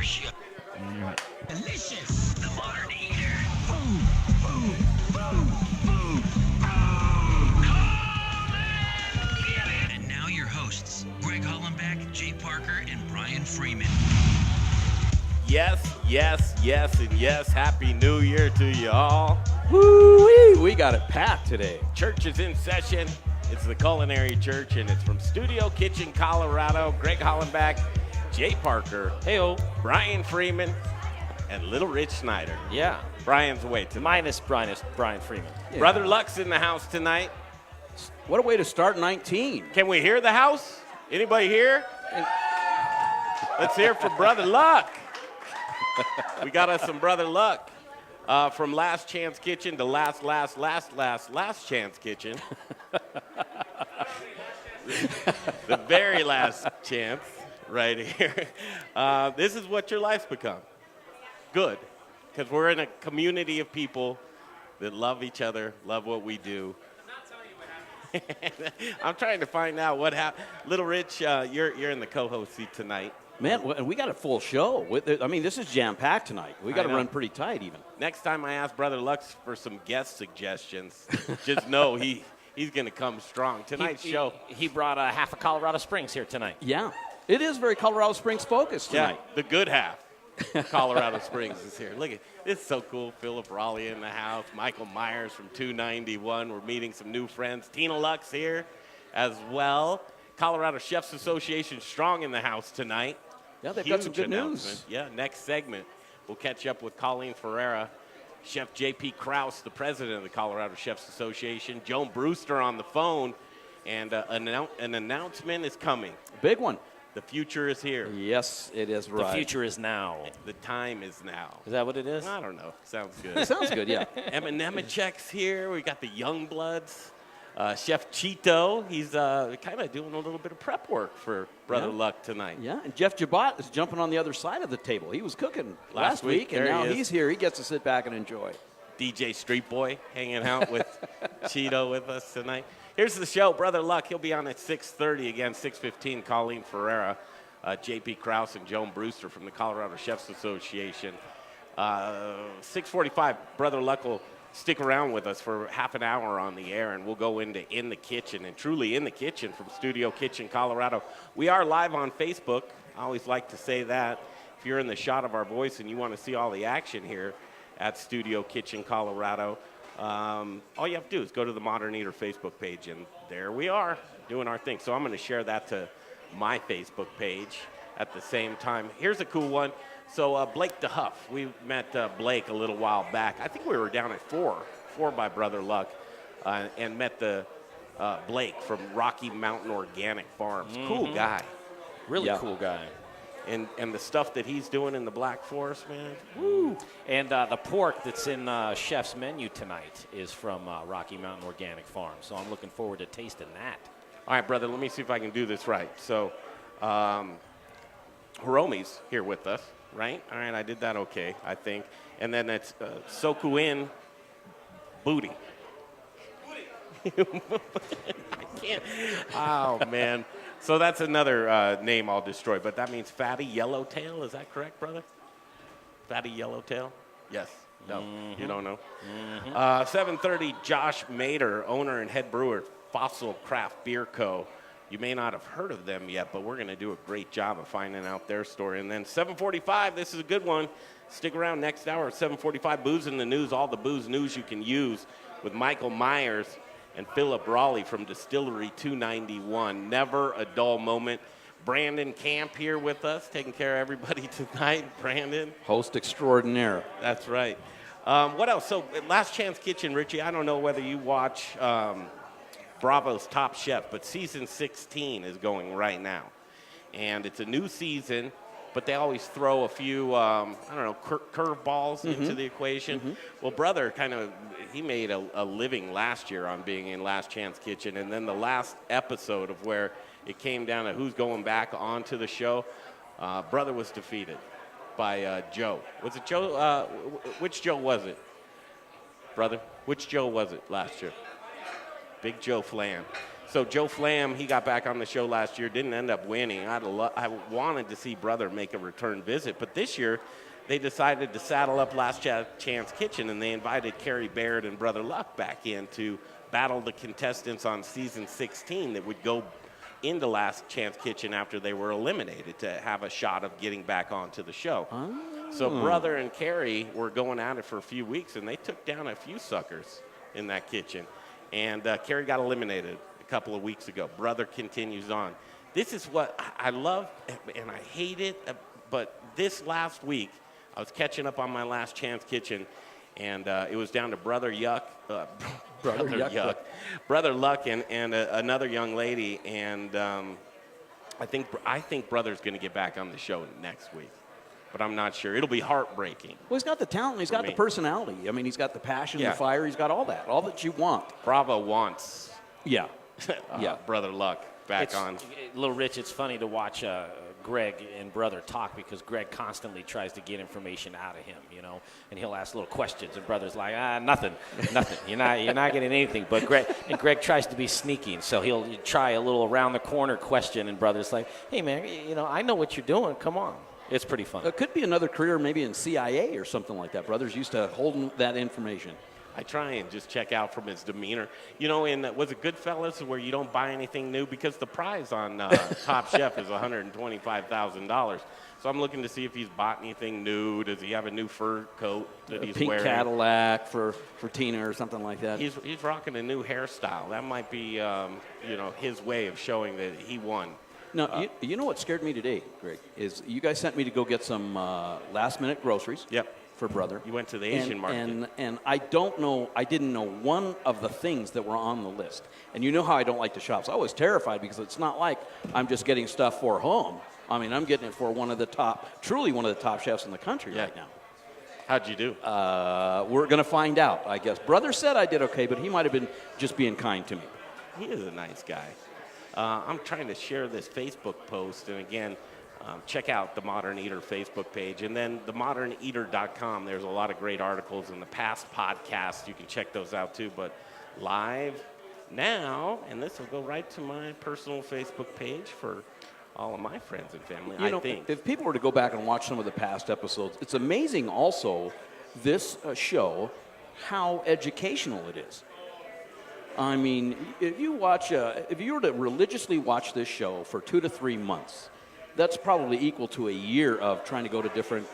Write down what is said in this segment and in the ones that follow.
show. Delicious. The Modern Eater. Boom, boom, boom, boom, boom. And now your hosts, Greg Hollenbeck, Jay Parker, and Brian Freeman. Yes, yes, yes, and yes. Happy New Year to you all. Woo-wee, we got it packed today. Church is in session. It's the Culinary Church, and it's from Studio Kitchen, Colorado. Greg Hollenbeck, Jay Parker, Heyo. Brian Freeman, and Little Rich Snyder. Yeah. Brian's away tonight. Minus Brian Freeman. Yeah. Brother Luck's in the house tonight. What a way to start 19. Can we hear the house? Anybody here? Let's hear for Brother Luck. We got us some Brother Luck. From Last Chance Kitchen to Last Chance Kitchen. The very last chance right here. This is what your life's become. Good. Because we're in a community of people that love each other, love what we do. I'm trying to find out what happened. Little Rich, you're in the co-host seat tonight. Man, we got a full show. I mean, this is jam-packed tonight. We got to run pretty tight even. Next time I ask Brother Lux for some guest suggestions, just know he's going to come strong. Tonight's show. He brought half of Colorado Springs here tonight. Yeah. It is very Colorado Springs focused tonight. Yeah, the good half. Colorado Springs is here. Look at this, is so cool. Philip Rawleigh in the house. Michael Myers from 291. We're meeting some new friends. Tina Lux here as well. Colorado Chefs Association strong in the house tonight. Yeah, they've got some good news. Yeah, next segment, we'll catch up with Colleen Ferreira, Chef J.P. Krause, the president of the Colorado Chefs Association, Joan Brewster on the phone, and an announcement is coming. Big one. The future is here. Yes, it is right. The future is now. The time is now. Is that what it is? I don't know. Sounds good. Sounds good, yeah. Emma Nemechek's here. We got the Youngbloods. Chef Chito, he's kind of doing a little bit of prep work for Brother Luck tonight. Yeah, and Jeff Gebott is jumping on the other side of the table. He was cooking last week, and now he's here. He gets to sit back and enjoy. DJ Street Boy hanging out with Chito with us tonight. Here's the show. Brother Luck, he'll be on at 6:30 again, 6:15. Colleen Ferreira, J.P. Krause, and Joan Brewster from the Colorado Chefs Association. 6:45, Brother Luck will stick around with us for half an hour on the air, and we'll go into In the Kitchen, and truly in the kitchen from Studio Kitchen, Colorado. We are live on Facebook. I always like to say that. If you're in the shot of our voice and you want to see all the action here at Studio Kitchen, Colorado, all you have to do is go to the Modern Eater Facebook page, and there we are doing our thing. So I'm going to share that to my Facebook page at the same time. Here's a cool one. So Blake Dehuff, we met Blake a little while back. I think we were down at four by Brother Luck, and met the Blake from Rocky Mountain Organic Farms. Mm-hmm. Cool guy. Really cool guy. And the stuff that he's doing in the Black Forest, man. Woo. And the pork that's in Chef's menu tonight is from Rocky Mountain Organic Farm. So I'm looking forward to tasting that. All right, brother, let me see if I can do this right. So Hiromy's here with us, right? All right, I did that okay, I think. And then it's Shoku En Buri. I can't. Oh, man. So that's another name I'll destroy, but that means fatty yellowtail. Is that correct, brother? Fatty yellowtail? Yes. No, you don't know. 7:30, Josh Mader, owner and head brewer, Fossil Craft Beer Co. You may not have heard of them yet, but we're going to do a great job of finding out their story. And then 7:45, this is a good one. Stick around next hour at 7:45, Booze in the News, all the booze news you can use with Michael Myers and Philip Rawleigh from Distillery 291. Never a dull moment. Brandon Camp here with us, taking care of everybody tonight. Brandon. Host extraordinaire. That's right. What else? So Last Chance Kitchen, Richie, I don't know whether you watch Bravo's Top Chef, but season 16 is going right now. And it's a new season, but they always throw a few, curveballs into the equation. Well, brother he made a living last year on being in Last Chance Kitchen, and then the last episode of where it came down to who's going back onto the show, brother was defeated by Joe. Was it Joe? Which Joe was it, brother? Which Joe was it last year? Big Joe Flan. So Joe Flam, he got back on the show last year, didn't end up winning. I wanted to see Brother make a return visit, but this year they decided to saddle up Last Chance Kitchen, and they invited Kerry Baird and Brother Luck back in to battle the contestants on season 16 that would go into Last Chance Kitchen after they were eliminated to have a shot of getting back onto the show. Oh. So Brother and Kerry were going at it for a few weeks, and they took down a few suckers in that kitchen. And Kerry got eliminated a couple of weeks ago. Brother continues on. This is what I love, and I hate it, but this last week, I was catching up on my Last Chance Kitchen, and it was down to Brother Luck and another young lady, and I think Brother's going to get back on the show next week, but I'm not sure. It'll be heartbreaking. Well, he's got the talent. He's got the personality. I mean, he's got the passion, the fire. He's got all that you want. Bravo wants. Yeah. Brother Luck back on. Little Rich, it's funny to watch Greg and Brother talk because Greg constantly tries to get information out of him, and he'll ask little questions, and Brother's like, nothing. You're not getting anything. But Greg tries to be sneaky, and so he'll try a little around the corner question, and Brother's like, hey man, I know what you're doing. Come on. It's pretty fun. It could be another career maybe in CIA or something like that. Brother's used to holding that information. I try and just check out from his demeanor. Was it Goodfellas where you don't buy anything new? Because the prize on Top Chef is $125,000. So I'm looking to see if he's bought anything new. Does he have a new fur coat that he's pink wearing? Pink Cadillac for Tina or something like that. He's rocking a new hairstyle. That might be, his way of showing that he won. No, you know what scared me today, Greg, is you guys sent me to go get some last-minute groceries. Yep. For Brother. You went to the Asian market. And I didn't know one of the things that were on the list. And you know how I don't like to shop. So I was terrified because it's not like I'm just getting stuff for home. I mean, I'm getting it for truly one of the top chefs in the country right now. How'd you do? We're going to find out, I guess. Brother said I did okay, but he might have been just being kind to me. He is a nice guy. I'm trying to share this Facebook post, and again, check out the Modern Eater Facebook page, and then themoderneater.com. There's a lot of great articles in the past podcasts. You can check those out too, but live now, and this will go right to my personal Facebook page for all of my friends and family, I think. If people were to go back and watch some of the past episodes, it's amazing also, this show, how educational it is. I mean, if you were to religiously watch this show for 2 to 3 months, that's probably equal to a year of trying to go to different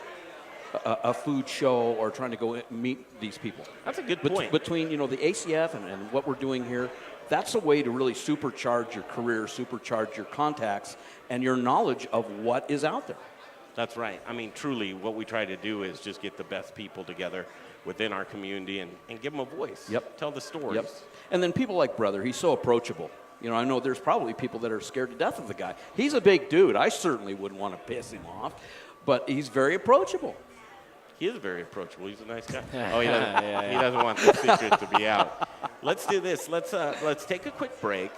a food show or trying to go meet these people. That's a good point. Between the ACF and what we're doing here, that's a way to really supercharge your career, supercharge your contacts, and your knowledge of what is out there. That's right. I mean, truly, what we try to do is just get the best people together within our community and give them a voice. Yep. Tell the stories. Yep. And then people like Brother, he's so approachable. I know there's probably people that are scared to death of the guy. He's a big dude. I certainly wouldn't want to piss him off, but he's very approachable. He is very approachable. He's a nice guy. He doesn't want the secret to be out. Let's do this. Let's take a quick break.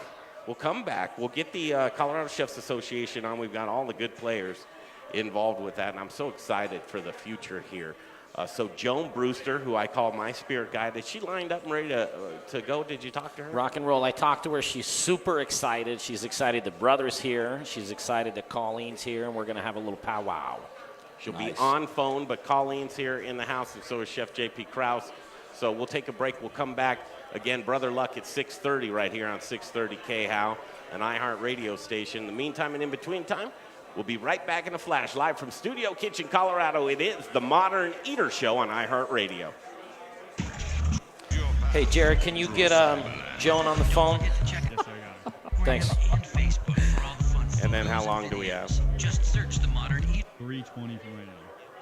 We'll come back. We'll get the Colorado Chefs Association on. We've got all the good players involved with that, and I'm so excited for the future here. So Joan Brewster, who I call my spirit guide, is she lined up and ready to go? Did you talk to her? Rock and roll. I talked to her. She's super excited. She's excited the Brother's here. She's excited that Colleen's here, and we're going to have a little powwow. She'll be on phone, but Colleen's here in the house, and so is Chef J.P. Krause. So we'll take a break. We'll come back. Again, Brother Luck at 6:30 right here on 630 KHOW, an iHeart radio station. In the meantime and in between time, we'll be right back in a flash, live from Studio Kitchen, Colorado. It is the Modern Eater Show on iHeartRadio. Hey, Jared, can you get Joan on the phone? Thanks. And then how long do we have? Just search the Modern Eater 3:20 for right now.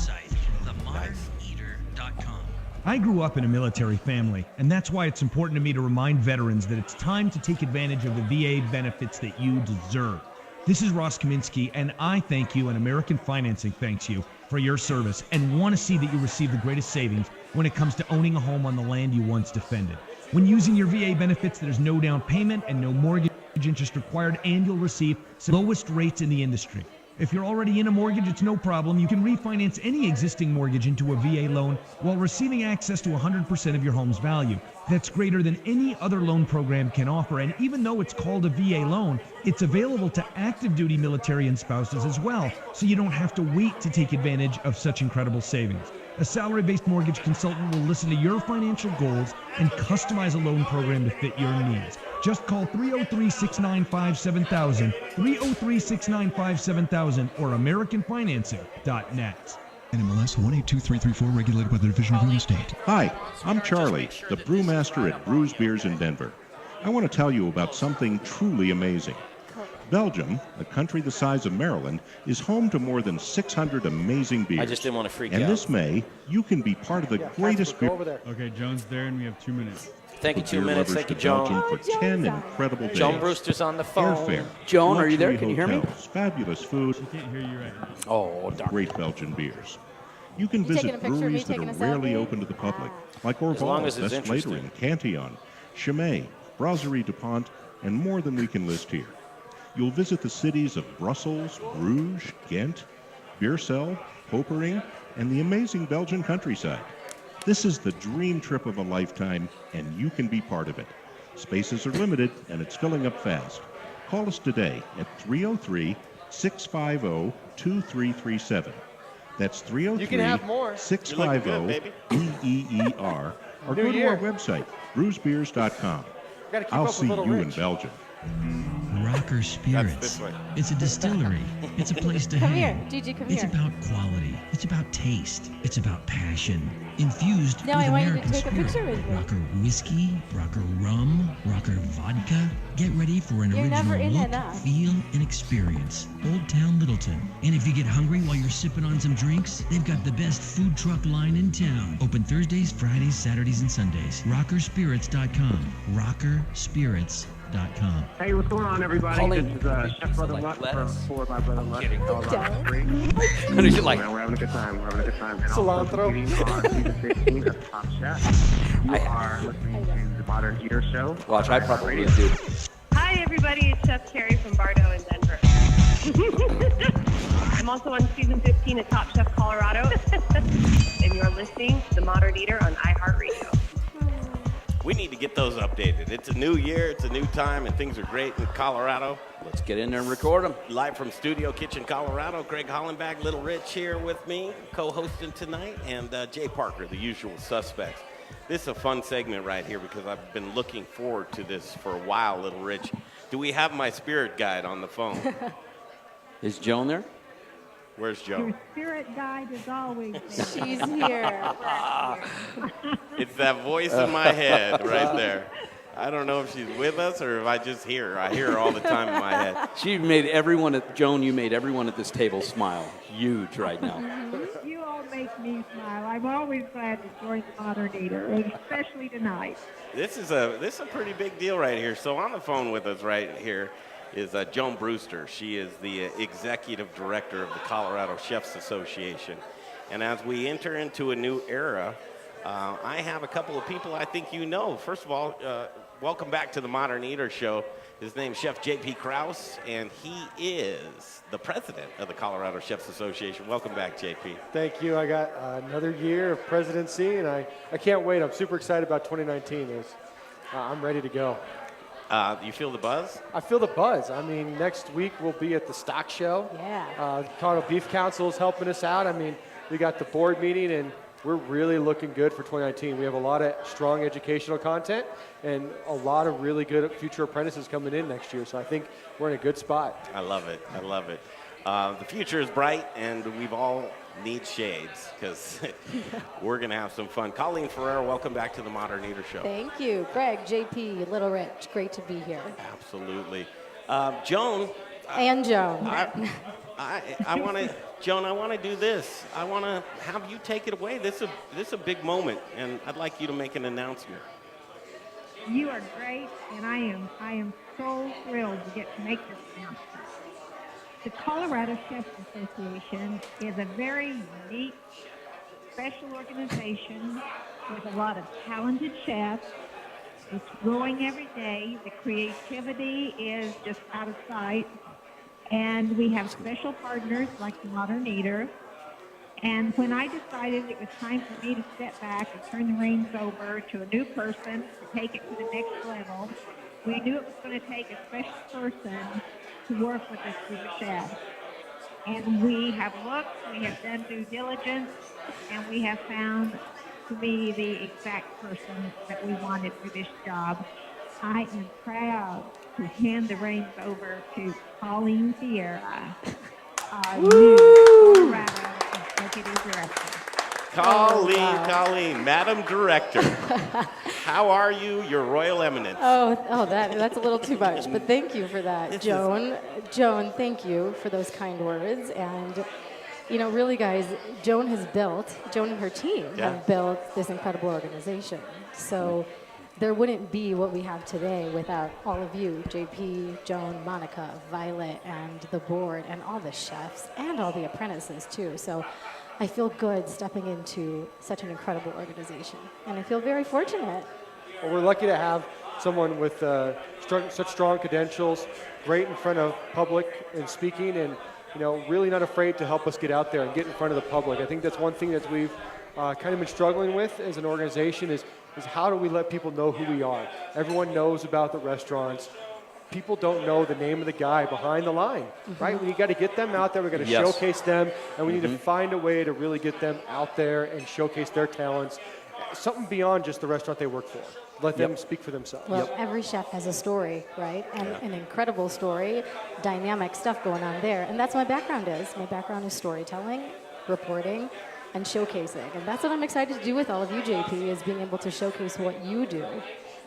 site, themoderneater.com. I grew up in a military family, and that's why it's important to me to remind veterans that it's time to take advantage of the VA benefits that you deserve. This is Ross Kaminsky, and I thank you, and American Financing thanks you for your service, and want to see that you receive the greatest savings when it comes to owning a home on the land you once defended. When using your VA benefits, there's no down payment and no mortgage interest required, and you'll receive the lowest rates in the industry. If you're already in a mortgage, it's no problem. You can refinance any existing mortgage into a VA loan while receiving access to 100% of your home's value. That's greater than any other loan program can offer. And even though it's called a VA loan, it's available to active duty military and spouses as well, so you don't have to wait to take advantage of such incredible savings. A salary-based mortgage consultant will listen to your financial goals and customize a loan program to fit your needs. Just call 303-695-7000, 303-695-7000, or AmericanFinancing.net. NMLS 182334, regulated by the Division of Real Estate. Hi, I'm Charlie, the brewmaster at Brews Beers in Denver. I want to tell you about something truly amazing. Belgium, a country the size of Maryland, is home to more than 600 amazing beers. I just didn't want to freak you and out. this May, you can be part of the greatest beer. Okay, Joan's there, and we have 2 minutes. Thank you, 2 beer minutes. lovers Thank you, to Joan. Belgium for 10 incredible days. Joan Brewster's on the phone. Airfare, Joan, are you there? luxury Can you hear me? hotels, fabulous food, I can't hear you right now. Oh, darn. great Belgian beers. You can taking a visit picture of me breweries that taking are a rarely selfie? open to the public, like long Orval, as it's Best Later, interesting. and Cantillon, Chimay, Brasserie DuPont, and more than we can list here. You'll visit the cities of Brussels, Bruges, Ghent, Beersel, Popering, and the amazing Belgian countryside. This is the dream trip of a lifetime, and you can be part of it. Spaces are limited, and it's filling up fast. Call us today at 303-650-2337. That's 303-650-BEER, or go to our website, brewsbeers.com. I'll see you in Belgium. Rocker Spirits. It's a distillery. It's a place to Come hang. here, Gigi, come It's here. about quality. It's about taste. It's about passion. Infused Now with I want you to American take a spirit. picture with me. Rocker whiskey, rocker rum, rocker vodka. Get ready for an You're never in original look, enough. feel, and experience. Old Town Littleton. And if you get hungry while you're sipping on some drinks, they've got the best food truck line in town. Open Thursdays, Fridays, Saturdays, and Sundays. Rockerspirits.com. Rockerspirits.com. Hey, what's going on, everybody? Colleen. This is Chef Brother Like Luck from lettuce. Forward by Brother Luck. Colorado Springs. What is it like? Man, we're having a good time. We're having a good time. And cilantro. On season 15 of Top Chef. You are listening to the Modern Eater Show. Watch, I probably Radio. do. Hi, everybody. It's Chef Carrie from Bardo in Denver. I'm also on season 15 of Top Chef Colorado. And you're listening to The Modern Eater on iHeartRadio. We need to get those updated. It's a new year, it's a new time, and things are great in Colorado. Let's get in there and record them. Live from Studio Kitchen, Colorado, Greg Hollenbach, Little Rich here with me, co-hosting tonight, and Jay Parker, the usual suspects. This is a fun segment right here because I've been looking forward to this for a while, Little Rich. Do we have my spirit guide on the phone? Is Joan there? Where's Joan? Spirit guide is always there. She's here. It's that voice in my head right there. I don't know if she's with us or if I just hear her. I hear her all the time in my head. She made everyone at Joan. You made everyone at this table smile. Huge right now. You all make me smile. I'm always glad to join the Modern Eater, especially tonight. This is a pretty big deal right here. So on the phone with us right here is Joan Brewster. She is the executive director of the Colorado Chefs Association. And as we enter into a new era, I have a couple of people I think you know. First of all, welcome back to the Modern Eater Show. His name's Chef J.P. Krause, and he is the president of the Colorado Chefs Association. Welcome back, J.P. Thank you. I got another year of presidency, and I can't wait. I'm super excited about 2019. I'm ready to go. You feel the buzz? I feel the buzz. I mean, next week we'll be at the stock show. Yeah. Colorado Beef Council is helping us out. I mean, we got the board meeting, and we're really looking good for 2019. We have a lot of strong educational content and a lot of really good future apprentices coming in next year. So I think we're in a good spot. I love it. I love it. The future is bright, and we've all need shades because we're going to have some fun. Colleen Ferreira, welcome back to the Modern Eater Show. Thank you. Greg, JP, Little Rich, great to be here. Absolutely. Joan. And Joan. I want to, Joan, I want to do this. I want to have you take it away. This is a big moment, and I'd like you to make an announcement. You are great, and I am so thrilled to get to make this announcement. The Colorado Chefs Association is a very unique, special organization with a lot of talented chefs. It's growing every day. The creativity is just out of sight. And we have special partners like the Modern Eater. And when I decided it was time for me to step back and turn the reins over to a new person to take it to the next level, we knew it was going to take a special person to work with us through the chef. And we have looked, we have done due diligence, and we have found to be the exact person that we wanted for this job. I am proud to hand the reins over to Colleen Ferreira, our new Colorado Executive Director. Colleen, Madam Director. How are you, Your Royal Eminence? That's a little too much, but thank you for that, Joan. Joan, thank you for those kind words. And, really, guys, Joan and her team have built this incredible organization. So there wouldn't be what we have today without all of you, JP, Joan, Monica, Violet, and the board, and all the chefs, and all the apprentices, too. So I feel good stepping into such an incredible organization, and I feel very fortunate. Well, we're lucky to have someone with such strong credentials, great in front of public and speaking, and really not afraid to help us get out there and get in front of the public. I think that's one thing that we've kind of been struggling with as an organization is how do we let people know who we are? Everyone knows about the restaurants. People don't know the name of the guy behind the line, right? We got to get them out there. We got to showcase them, and we need to find a way to really get them out there and showcase their talents. Something beyond just the restaurant they work for. Let them speak for themselves. Well, every chef has a story, right? And an incredible story, dynamic stuff going on there. And that's what my background is. My background is storytelling, reporting, and showcasing. And that's what I'm excited to do with all of you, JP, is being able to showcase what you do.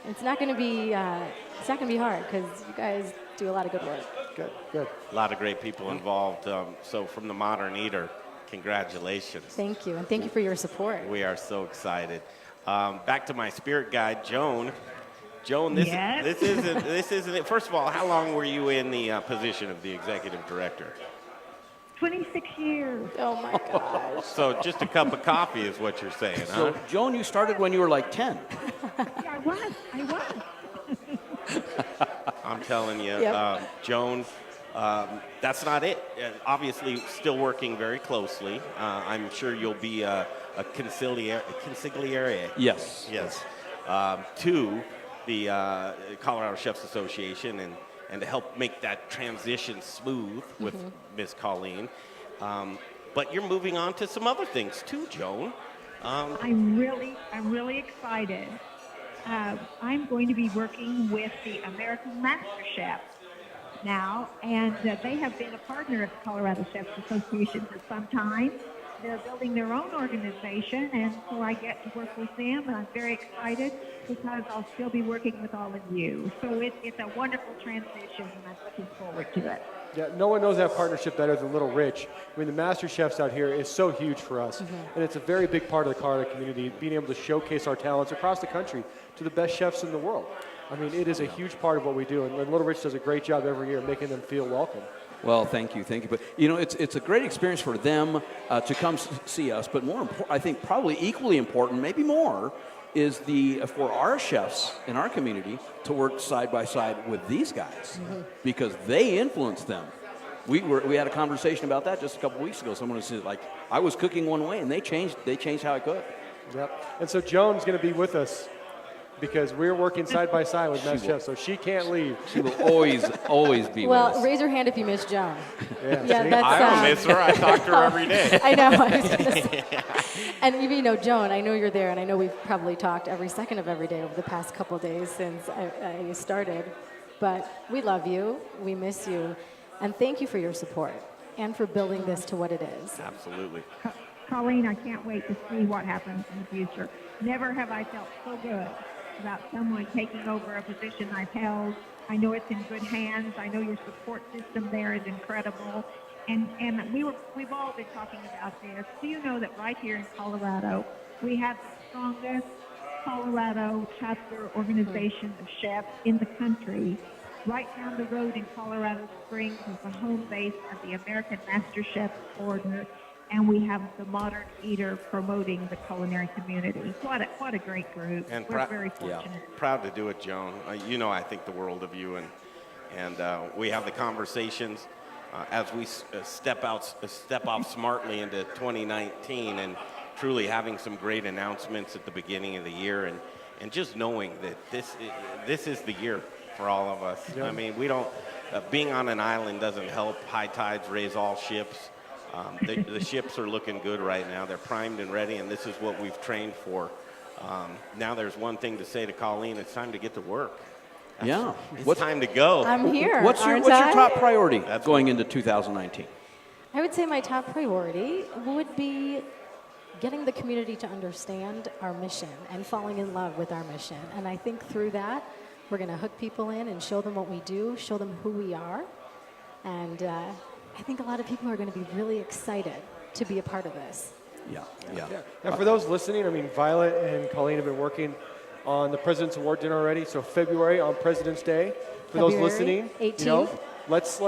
It's not going to be hard because you guys do a lot of good work. Good. A lot of great people involved. So from the Modern Eater, congratulations. Thank you, and thank you for your support. We are so excited. Back to my spirit guide, Joan. Joan, this isn't it. First of all, how long were you in the position of the executive director? 26 years. Oh my gosh. So just a cup of coffee is what you're saying, huh? So, Joan, you started when you were like 10. Yeah, I was. I'm telling you, Joan, that's not it. Obviously, still working very closely. I'm sure you'll be a consigliere. Yes. To the Colorado Chefs Association and to help make that transition smooth with Miss Colleen. But you're moving on to some other things too, Joan. I'm really excited. I'm going to be working with the American Master Chef now, and they have been a partner of the Colorado Chefs Association for some time. They're building their own organization, and so I get to work with them, and I'm very excited because I'll still be working with all of you. So it's a wonderful transition, and I'm looking forward to it. Yeah, no one knows that partnership better than Little Rich. I mean, the Master Chefs out here is so huge for us, and it's a very big part of the Colorado community, being able to showcase our talents across the country to the best chefs in the world. I mean, it is a huge part of what we do, and Little Rich does a great job every year making them feel welcome. Well, thank you. But, it's a great experience for them to come see us, but more important, I think probably equally important, maybe more, is for our chefs in our community to work side by side with these guys because they influence them. We had a conversation about that just a couple weeks ago. Someone said, like, I was cooking one way, and they changed how I cook. Yep. And so Joan's going to be with us because we're working side by side with Master Chef, so she can't leave. She will always be with us. Well, raise your hand if you miss Joan. I don't miss her. I talk to her every day. I know. I was gonna say. And even, Joan, I know you're there, and I know we've probably talked every second of every day over the past couple of days since I started. But we love you. We miss you. And thank you for your support and for building this to what it is. Absolutely. Colleen, I can't wait to see what happens in the future. Never have I felt so good about someone taking over a position I've held. I know it's in good hands. I know your support system there is incredible. And we've all been talking about this. Do you know that right here in Colorado, we have the strongest Colorado chapter organization of chefs in the country? Right down the road in Colorado Springs is the home base of the American Master Chef Order, and we have the Modern Eater promoting the culinary community. What a great group. And we're very fortunate. Proud to do it, Joan. I think the world of you, and we have the conversations. as we step off smartly into 2019 and truly having some great announcements at the beginning of the year and just knowing that this is the year for all of us. Yeah. I mean, we don't, being on an island doesn't help. High tides raise all ships. The ships are looking good right now. They're primed and ready, and this is what we've trained for. Now there's one thing to say to Colleen. It's time to get to work. It's time to go. I'm here. What's your top priority going into 2019? I would say my top priority would be getting the community to understand our mission and falling in love with our mission. And I think through that, we're going to hook people in and show them what we do, show them who we are. And I think a lot of people are going to be really excited to be a part of this. Yeah. And for those listening, I mean, Violet and Colleen have been working on the President's Award dinner already. So February on President's Day. For those listening, 18th. Let's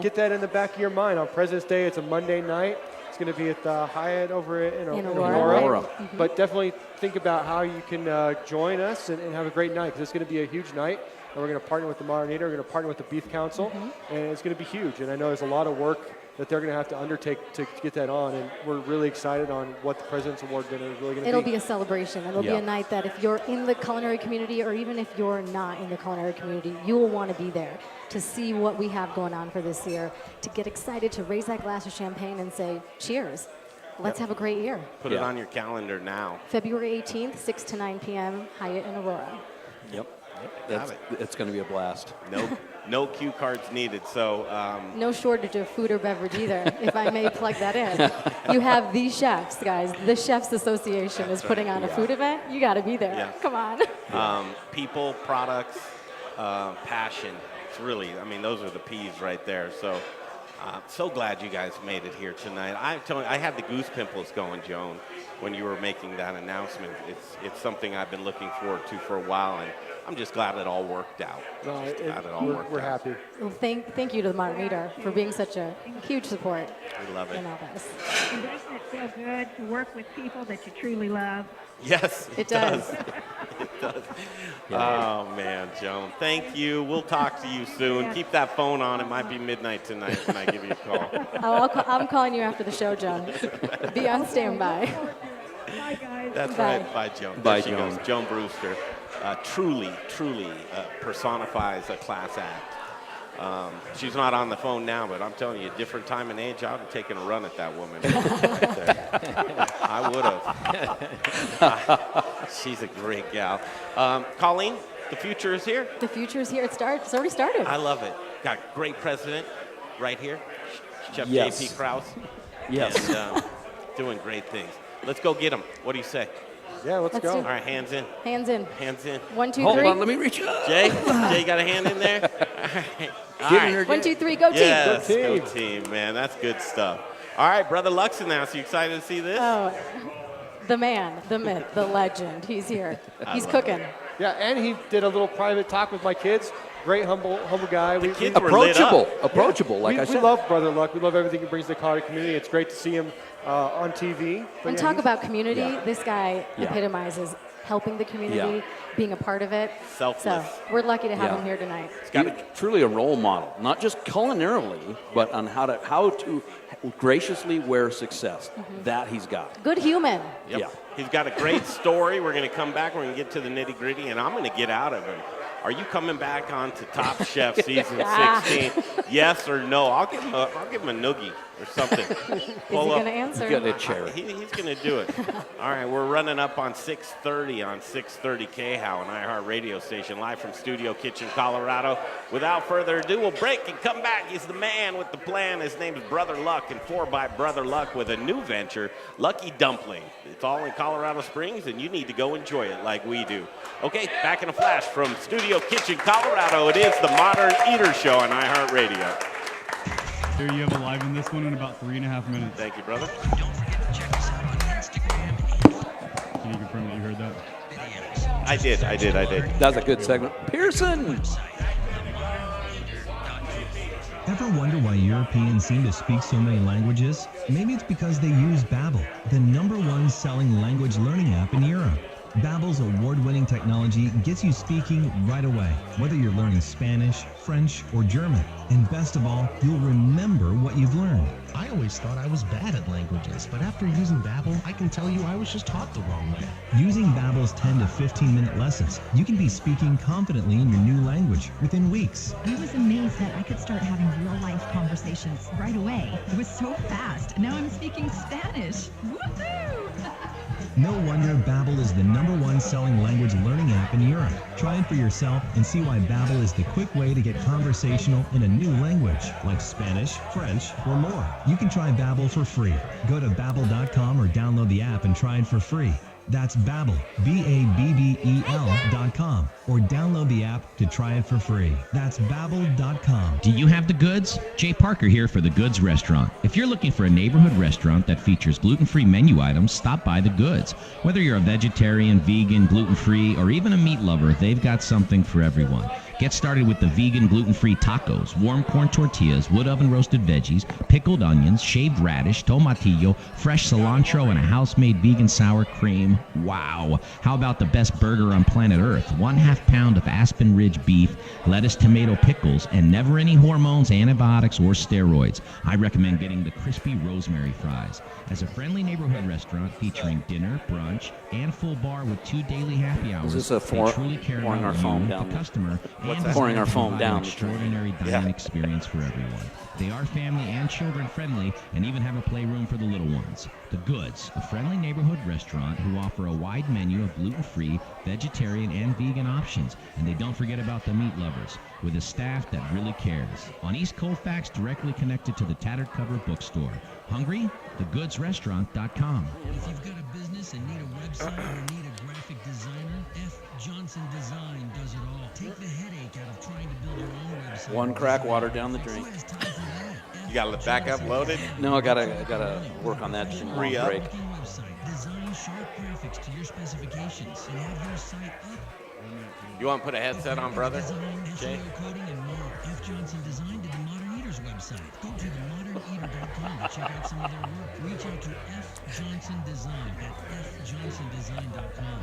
get that in the back of your mind. On President's Day, it's a Monday night. It's going to be at the Hyatt over in Aurora. Mm-hmm. But definitely think about how you can join us and have a great night, because it's going to be a huge night. And we're going to partner with the Modern Eater. We're going to partner with the Beef Council. And it's going to be huge. And I know there's a lot of work that they're going to have to undertake to get that on. And we're really excited on what the President's Award dinner is really going to be. It'll be a celebration. It'll be a night that if you're in the culinary community, or even if you're not in the culinary community, you will want to be there to see what we have going on for this year, to get excited, to raise that glass of champagne and say, cheers. Let's have a great year. Put it on your calendar now. February 18th, 6 to 9 p.m., Hyatt in Aurora. It's going to be a blast. No cue cards needed. So no shortage of food or beverage either, if I may plug that in. You have the chefs, guys. The Chefs Association is putting on a food event. You got to be there. Yeah. Come on. People, products, passion. It's really, I mean, those are the P's right there. So so glad you guys made it here tonight. I'm telling you, I had the goose pimples going, Joan, when you were making that announcement. It's something I've been looking forward to for a while, and I'm just glad it all worked out. We're happy. Well, thank you to the Modern Eater for being such a huge support. We love it. In all this. And doesn't it feel good to work with people that you truly love? Yes, it does. It does. Oh, man, Joan. Thank you. We'll talk to you soon. Keep that phone on. It might be midnight tonight when I give you a call. I'm calling you after the show, Joan. Be on standby. Bye, guys. That's right. Bye, Joan. Bye, There she Joan. goes. Joan Brewster truly personifies a class act. She's not on the phone now, but I'm telling you, different time and age, I would have taken a run at that woman. I would have. She's a great gal. Colleen, the future is here. The future is here. It's already started. I love it. Got great president right here, Chef Yes. J.P. Krause. Yes. And, doing great things. Let's go get him. What do you say? Yeah, let's go. All right, hands in. Hands in. Hands in. 1, 2, 3. Hold on, let me reach up. Jay, got a hand in there? All Get right. in there, 1, 2, 3, go team. Yes, Go go team, man. That's good stuff. All right, Brother Luck's in the house. You excited to see this? Oh, the man, the myth, the legend. He's here. He's cooking. Yeah, and he did a little private talk with my kids. Great, humble guy. The kids were lit up. Approachable, like I said. We love Brother Luck. We love everything he brings to the culinary community. It's great to see him on TV. But And yeah, talk he's- about community. Yeah. This guy Yeah. epitomizes helping the community, being a part of it. Selfless. So we're lucky to have Yeah. him here tonight. Truly a role model, not just culinarily, but on how to graciously wear success. That he's got. Good human. Yep. Yeah. He's got a great story. We're going to come back. We're going to get to the nitty gritty, and I'm going to get out of him. Are you coming back on to Top Chef season 16? Yes or no? I'll give him a noogie or something. Is he going to answer? Get a chair. He's going to do it. All right, we're running up on 6:30 on 630 KHOW, an iHeart radio station, live from Studio Kitchen, Colorado. Without further ado, we'll break and come back. He's the man with the plan. His name is Brother Luck, and 4x Brother Luck with a new venture, Lucky Dumpling. It's all in Colorado Springs, and you need to go enjoy it like we do. Okay, back in a flash from Studio Kitchen, Colorado. It is the Modern Eater Show on iHeart Radio. Here you have a live in this one in about 3.5 minutes. Thank you, brother. Don't forget to check us out on Instagram. Can you confirm that you heard that? I did. That was a good segment. Pearson! Ever wonder why Europeans seem to speak so many languages? Maybe it's because they use Babbel, the #1 selling language learning app in Europe. Babbel's award-winning technology gets you speaking right away, whether you're learning Spanish, French, or German. And best of all, you'll remember what you've learned. I always thought I was bad at languages, but after using Babbel, I can tell you I was just taught the wrong way. Using Babbel's 10 to 15-minute lessons, you can be speaking confidently in your new language within weeks. I was amazed that I could start having real-life conversations right away. It was so fast. Now I'm speaking Spanish. Woohoo! No wonder Babbel is the #1 selling language learning app in Europe. Try it for yourself and see why Babbel is the quick way to get conversational in a new language, like Spanish, French, or more. You can try Babbel for free. Go to babbel.com or download the app and try it for free. That's Babbel, BABBEL.com, or download the app to try it for free. That's Babbel.com. Do you have the goods? Jay Parker here for The Goods Restaurant. If you're looking for a neighborhood restaurant that features gluten-free menu items, stop by The Goods. Whether you're a vegetarian, vegan, gluten-free, or even a meat lover, they've got something for everyone. Get started with the vegan gluten-free tacos, warm corn tortillas, wood oven roasted veggies, pickled onions, shaved radish, tomatillo, fresh cilantro, and a house-made vegan sour cream. Wow! How about the best burger on planet Earth? 1/2 pound of Aspen Ridge beef, lettuce, tomato, pickles, and never any hormones, antibiotics, or steroids. I recommend getting the crispy rosemary fries. As a friendly neighborhood restaurant featuring dinner, brunch, and full bar with 2 daily happy hours, Is this they truly care pouring about our foam you, down? the customer, What's and that? Pouring our desire to foam provide down an the extraordinary dining experience for everyone. They are family and children friendly and even have a playroom for the little ones. The Goods, a friendly neighborhood restaurant who offer a wide menu of gluten-free, vegetarian, and vegan options. And they don't forget about the meat lovers, with a staff that really cares. On East Colfax, directly connected to the Tattered Cover Bookstore. Hungry? TheGoodsRestaurant.com. If you've got a business and need a website or need a graphic designer, F. Johnson Design does it all. Take the headache out of trying to build your own website. One crack water down the drain. You got the backup loaded? No, I gotta work on that in Re-up. break. Design sharp graphics to your specifications and have your site up. You want to put a headset on, brother? Jay? Coding and more. F. Johnson Design did the Modern Eaters website. Go to themoderneater.com to check out some of their work. Reach out to F. Johnson Design at fjohnsondesign.com.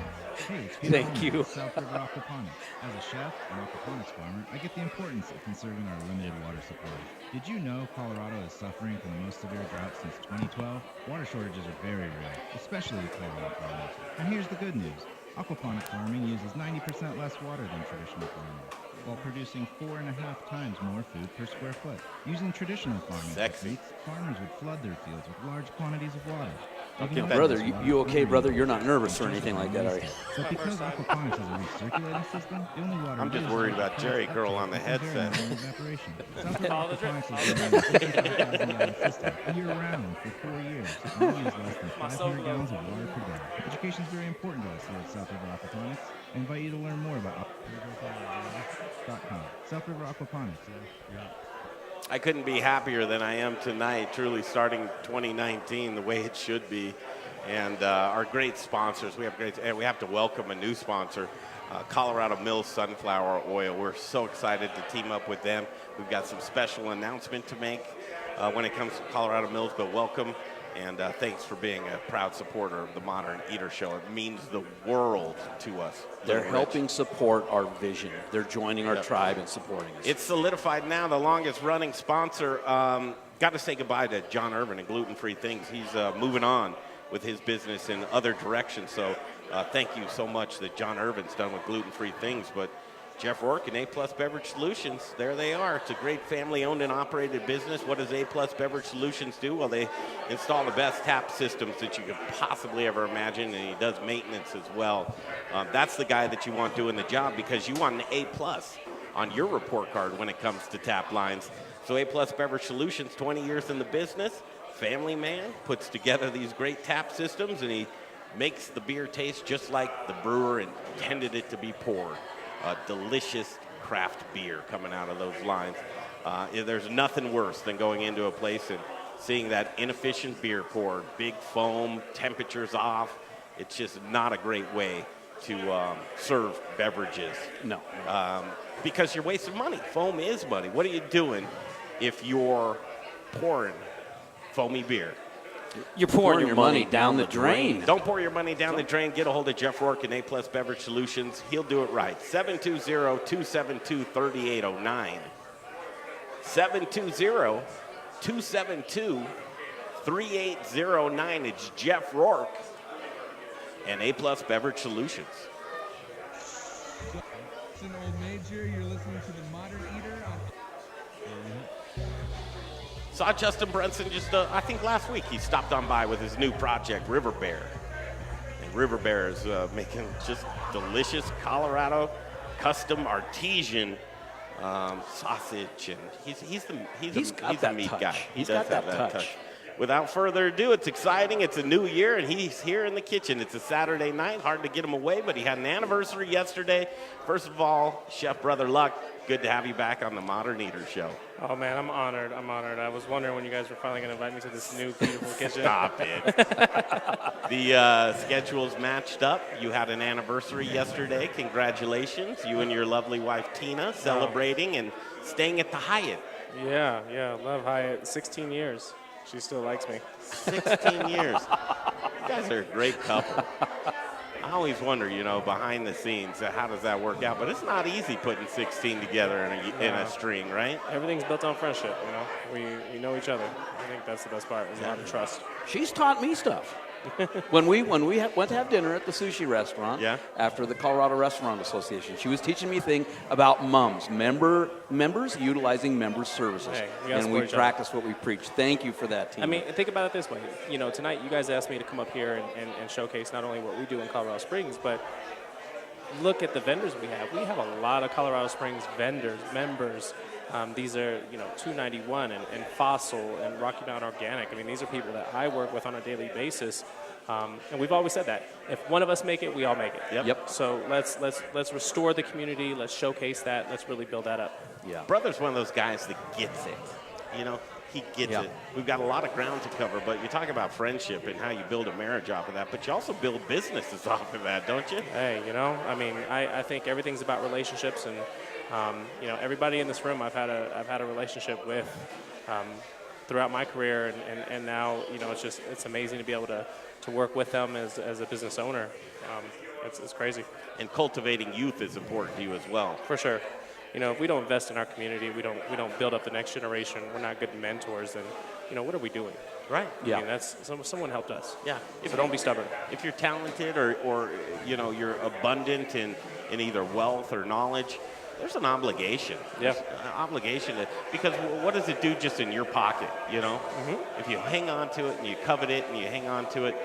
Hey, it's Thank you. South River Aquaponics. As a chef and aquaponics farmer, I get the importance of conserving our limited water supply. Did you know Colorado is suffering from the most severe drought since 2012? Water shortages are very real, especially with Colorado farmers. And here's the good news. Aquaponic farming uses 90% less water than traditional farming, while producing 4.5 times more food per square foot. Using traditional farming techniques, farmers would flood their fields with large quantities of water. Brother, you okay, brother? You're not nervous or anything like that, are you? But because aquaponics is a recirculating system, the only water I'm just worried about Jerry Girl on the headset. Evaporation. South River Aquaponics has been running a $55,000 system year-round for 4 years, and we use less than 500 gallons of water per day. Education is very important to us here at South River Aquaponics. I invite you to learn more about aquaponics.com. South River Aquaponics. I couldn't be happier than I am tonight, truly starting 2019 the way it should be. And our great sponsors, we have to welcome a new sponsor, Colorado Mills Sunflower Oil. We're so excited to team up with them. We've got some special announcement to make when it comes to Colorado Mills, but welcome. And thanks for being a proud supporter of the Modern Eater Show. It means the world to us. They're helping support our vision. They're joining our tribe and supporting us. It's solidified now, the longest running sponsor. Got to say goodbye to John Irvin and Gluten Free Things. He's moving on with his business in other directions. So thank you so much that John Irvin's done with Gluten Free Things. But Jeff Rourke and A+ Beverage Solutions, there they are. It's a great family-owned and operated business. What does A+ Beverage Solutions do? Well, they install the best tap systems that you could possibly ever imagine, and he does maintenance as well. That's the guy that you want doing the job because you want an A+ on your report card when it comes to tap lines. So A+ Beverage Solutions, 20 years in the business, family man, puts together these great tap systems, and he makes the beer taste just like the brewer intended it to be poured. Delicious craft beer coming out of those lines. There's nothing worse than going into a place and seeing that inefficient beer poured, big foam, temperatures off. It's just not a great way to serve beverages. No. Because you're wasting money. Foam is money. What are you doing if you're pouring foamy beer? You're pouring your money down the drain. Don't pour your money down the drain. Get a hold of Jeff Rourke and A+ Beverage Solutions. He'll do it right. 720-272-3809. 720-272-3809. It's Jeff Rourke and A+ Beverage Solutions. It's an old major. You're listening to the Modern Eater on. Saw Justin Brunson just, I think last week, he stopped on by with his new project, River Bear. And River Bear is making just delicious Colorado custom artesian sausage. And he's a meat guy. He's got that touch. Without further ado, it's exciting. It's a new year, and he's here in the kitchen. It's a Saturday night. Hard to get him away, but he had an anniversary yesterday. First of all, Chef Brother Luck, good to have you back on the Modern Eater Show. Oh, man, I'm honored. I was wondering when you guys were finally going to invite me to this new, beautiful kitchen. Stop it. The schedules matched up. You had an anniversary yesterday. Congratulations. You and your lovely wife, Tina, celebrating and staying at the Hyatt. Yeah, love Hyatt. 16 years. She still likes me. 16 years. You guys are a great couple. I always wonder, behind the scenes, how does that work out? But it's not easy putting 16 together in a string, right? Everything's built on friendship, We know each other. I think that's the best part. There's a lot of trust. She's taught me stuff. when we went to have dinner at the sushi restaurant after the Colorado Restaurant Association, she was teaching me things about mums, members utilizing members' services. Hey, and we practice what we preach. Thank you for that, team. I mean, think about it this way. Tonight you guys asked me to come up here and showcase not only what we do in Colorado Springs, but look at the vendors we have. We have a lot of Colorado Springs vendors, members. These are, 291 and Fossil and Rocky Mountain Organic. I mean, these are people that I work with on a daily basis. And we've always said that. If one of us make it, we all make it. Yep. So let's restore the community. Let's showcase that. Let's really build that up. Yeah. Brother's one of those guys that gets it. He gets it. We've got a lot of ground to cover, but you talk about friendship and how you build a marriage off of that, but you also build businesses off of that, don't you? Hey, I think everything's about relationships, and everybody in this room I've had a relationship with throughout my career, and now it's amazing to be able to work with them as a business owner. It's crazy. And cultivating youth is important to you as well. For sure. If we don't invest in our community, we don't build up the next generation. We're not good mentors, then what are we doing? Right. Yeah. I mean, someone helped us. Yeah. So don't be stubborn. If you're talented or you're abundant in either wealth or knowledge, there's an obligation. Yeah. An obligation because what does it do just in your pocket? Mm-hmm. If you hang on to it and you covet it and you hang on to it,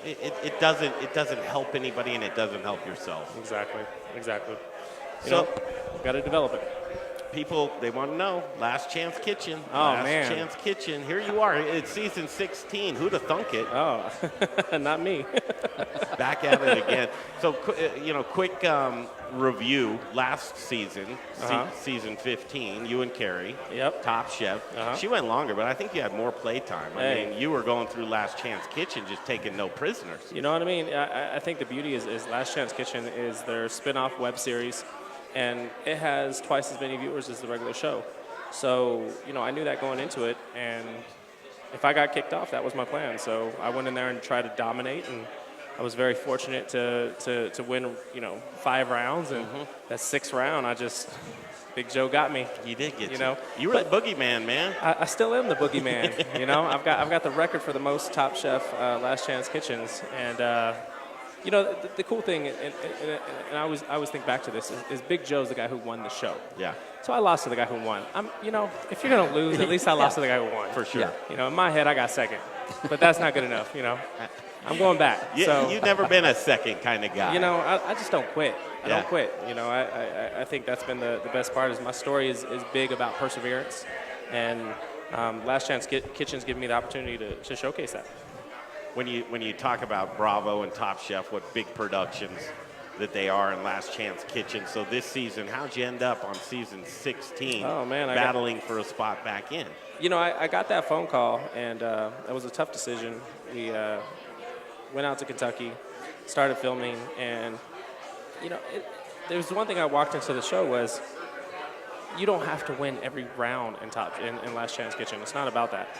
it doesn't help anybody and it doesn't help yourself. Exactly. So we've got to develop it. People, they want to know. Last Chance Kitchen. Oh, man. Last Chance Kitchen. Here you are. It's season 16. Who'd have thunk it? Oh, not me. Back at it again. So, quick review. Last season, season 15, you and Carrie, Top Chef. She went longer, but I think you had more playtime. I mean, you were going through Last Chance Kitchen, just taking no prisoners. You know what I mean? I think the beauty is Last Chance Kitchen is their spin-off web series, and it has twice as many viewers as the regular show. So, I knew that going into it, and if I got kicked off, that was my plan. So I went in there and tried to dominate, and I was very fortunate to win, 5 rounds, and that 6th round, Big Joe got me. He did get you. You were the boogeyman, man. I still am the boogeyman. I've got the record for the most Top Chef Last Chance Kitchens, and the cool thing, and I always think back to this is Big Joe's the guy who won the show. Yeah. So I lost to the guy who won. If you're gonna lose, at least I lost to the guy who won. For sure. In my head, I got second, but that's not good enough. I'm going back. So you've never been a second kind of guy. I just don't quit. I don't quit. I think that's been the best part is my story is big about perseverance, and Last Chance Kitchen's given me the opportunity to showcase that. When you talk about Bravo and Top Chef, what big productions that they are in Last Chance Kitchen. So this season, how'd you end up on season 16? Oh, man. Battling for a spot back in. I got that phone call, and it was a tough decision. We went out to Kentucky, started filming, and, there was one thing I walked into the show was you don't have to win every round in Last Chance Kitchen. It's not about that.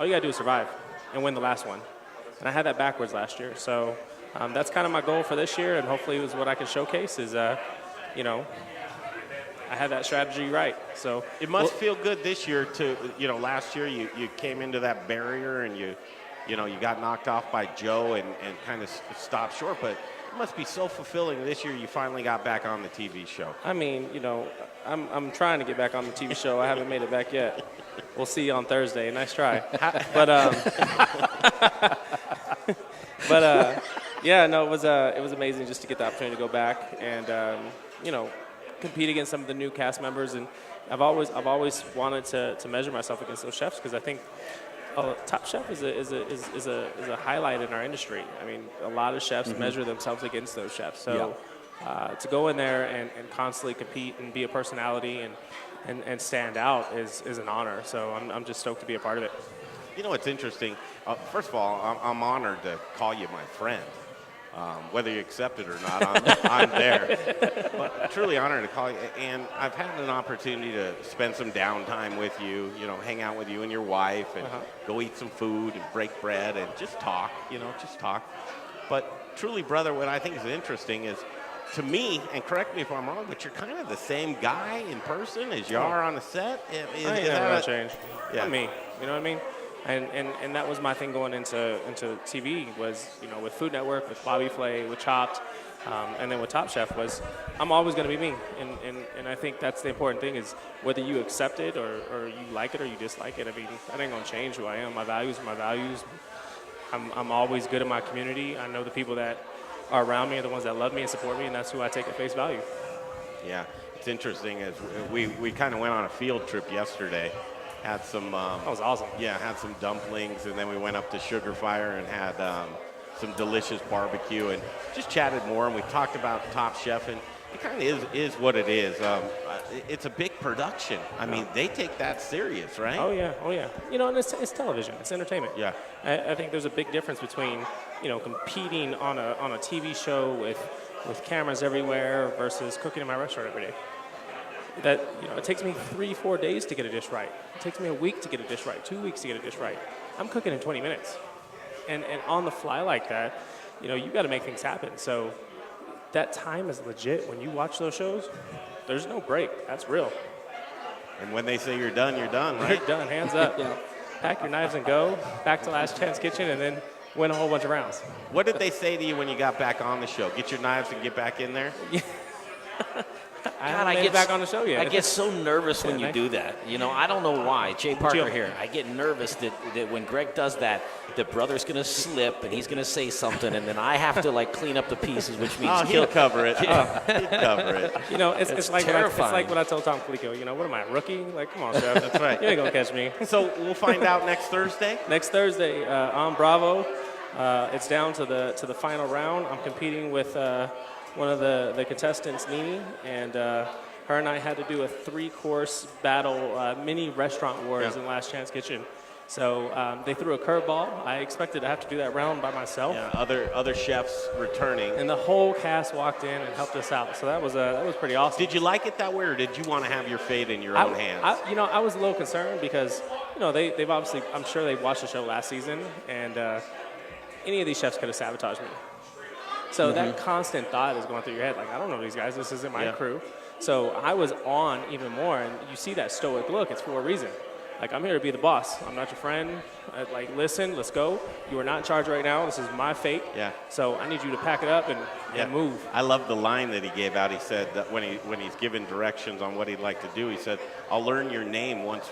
all you got to do is survive and win the last one. And I had that backwards last year. So that's kind of my goal for this year, and hopefully it was what I can showcase is, you know, I had that strategy right. So it must feel good this year to, you know, last year you came into that barrier and you got knocked off by Joe and kind of stopped short, but it must be so fulfilling this year you finally got back on the TV show. I mean, you know, I'm trying to get back on the TV show. I haven't made it back yet. We'll see you on Thursday. Nice try. But yeah, no, it was amazing just to get the opportunity to go back and you know, compete against some of the new cast members. And I've always wanted to measure myself against those chefs because I think Top Chef is a highlight in our industry. I mean, a lot of chefs measure themselves against those chefs. So to go in there and constantly compete and be a personality and stand out is an honor. So I'm just stoked to be a part of it. You know, it's interesting. First of all, I'm honored to call you my friend. Whether you accept it or not, I'm there. But truly honored to call you. And I've had an opportunity to spend some downtime with you, you know, hang out with you and your wife and go eat some food and break bread and just talk, just talk. But truly, brother, what I think is interesting is, to me, and correct me if I'm wrong, but you're kind of the same guy in person as you are on the set. I ain't never gonna change. Yeah. Not me. You know what I mean? And that was my thing going into TV was, you know, with Food Network, with Bobby Flay, with Chopped, and then with Top Chef was I'm always going to be me. And I think that's the important thing is whether you accept it or you like it or you dislike it. I mean, that ain't going to change who I am. My values are my values. I'm always good in my community. I know the people that are around me are the ones that love me and support me, and that's who I take at face value. Yeah, it's interesting as we kind of went on a field trip yesterday. Had some. That was awesome. Yeah, had some dumplings, and then we went up to Sugar Fire and had some delicious barbecue, and just chatted more. And we talked about Top Chef, and it kind of is what it is. It's a big production. I mean, they take that serious, right? Oh yeah. You know, and it's television. It's entertainment. Yeah. I think there's a big difference between, you know, competing on a TV show with cameras everywhere versus cooking in my restaurant every day. That, you know, it takes me 3-4 days to get a dish right. It takes me a week to get a dish right, 2 weeks to get a dish right. I'm cooking in 20 minutes. And on the fly like that, you know, you got to make things happen. So that time is legit. When you watch those shows, there's no break. That's real. And when they say you're done, right? You're done, hands up. Yeah. Pack your knives and go back to Last Chance Kitchen and then win a whole bunch of rounds. What did they say to you when you got back on the show? Get your knives and get back in there? Yeah. I get back on the show yet. I get so nervous when you do that. You know, I don't know why. Jay Parker here. I get nervous that when Greg does that, the brother's going to slip and he's going to say something, and then I have to like clean up the pieces, which means he'll cover it. He'll cover it. You know, it's like what I told Tom Felico. You know, what am I, a rookie? Like, come on, Chef. That's right. You ain't gonna catch me. So we'll find out next Thursday. Next Thursday on Bravo. It's down to the final round. I'm competing with one of the contestants, Nini, and her and I had to do a 3-course battle, mini restaurant wars in Last Chance Kitchen. So they threw a curveball. I expected to have to do that round by myself. Yeah, other chefs returning. And the whole cast walked in and helped us out. So that was pretty awesome. Did you like it that way, or did you want to have your fate in your own hands? I was a little concerned because, you know, they've obviously, I'm sure they watched the show last season, and any of these chefs could have sabotaged me. So that constant thought is going through your head, like, I don't know these guys. This isn't my crew. So I was on even more, and you see that stoic look. It's for a reason. Like, I'm here to be the boss. I'm not your friend. Like, listen, let's go. You are not in charge right now. This is my fate. Yeah. So I need you to pack it up and move. I love the line that he gave out. He said that when he's given directions on what he'd like to do, he said, "I'll learn your name once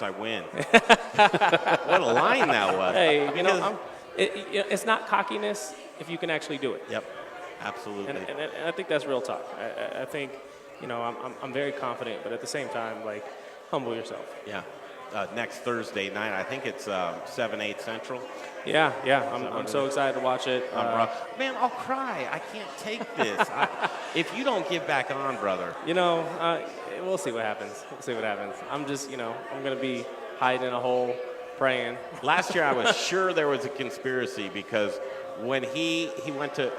I win." What a line that was. Hey, you know, it's not cockiness if you can actually do it. Yep, absolutely. And I think that's real talk. I think, you know, I'm very confident, but at the same time, like, humble yourself. Yeah. Next Thursday night, I think it's 7/8 Central. Yeah. I'm so excited to watch it. Man, I'll cry. I can't take this. If you don't get back on, brother. You know, we'll see what happens. I'm just, you know, I'm going to be hiding in a hole praying. Last year I was sure there was a conspiracy because when he went to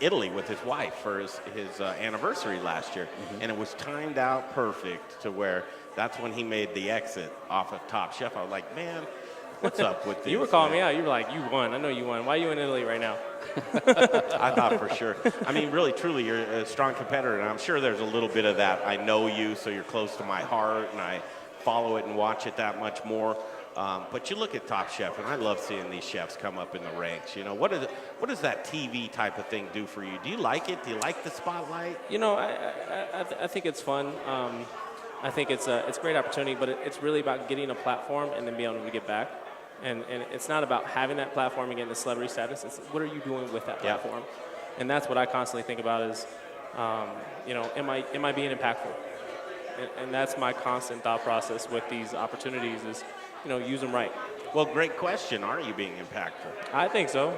Italy with his wife for his anniversary last year, and it was timed out perfect to where That's when he made the exit off of Top Chef. I was like, man, what's up with this? You were calling me out. You were like, you won. I know you won. Why are you in Italy right now? I thought for sure. I mean, really, truly, you're a strong competitor, and I'm sure there's a little bit of that. I know you, so you're close to my heart, and I follow it and watch it that much more. But you look at Top Chef, and I love seeing these chefs come up in the ranks. You know, what does that TV type of thing do for you? Do you like it? Do you like the spotlight? You know, I think it's fun. I think it's a great opportunity, but it's really about getting a platform and then being able to get back. And it's not about having that platform and getting the celebrity status. It's what are you doing with that platform? And that's what I constantly think about is, you know, am I being impactful? And that's my constant thought process with these opportunities is, you know, use them right. Well, great question. Are you being impactful? I think so.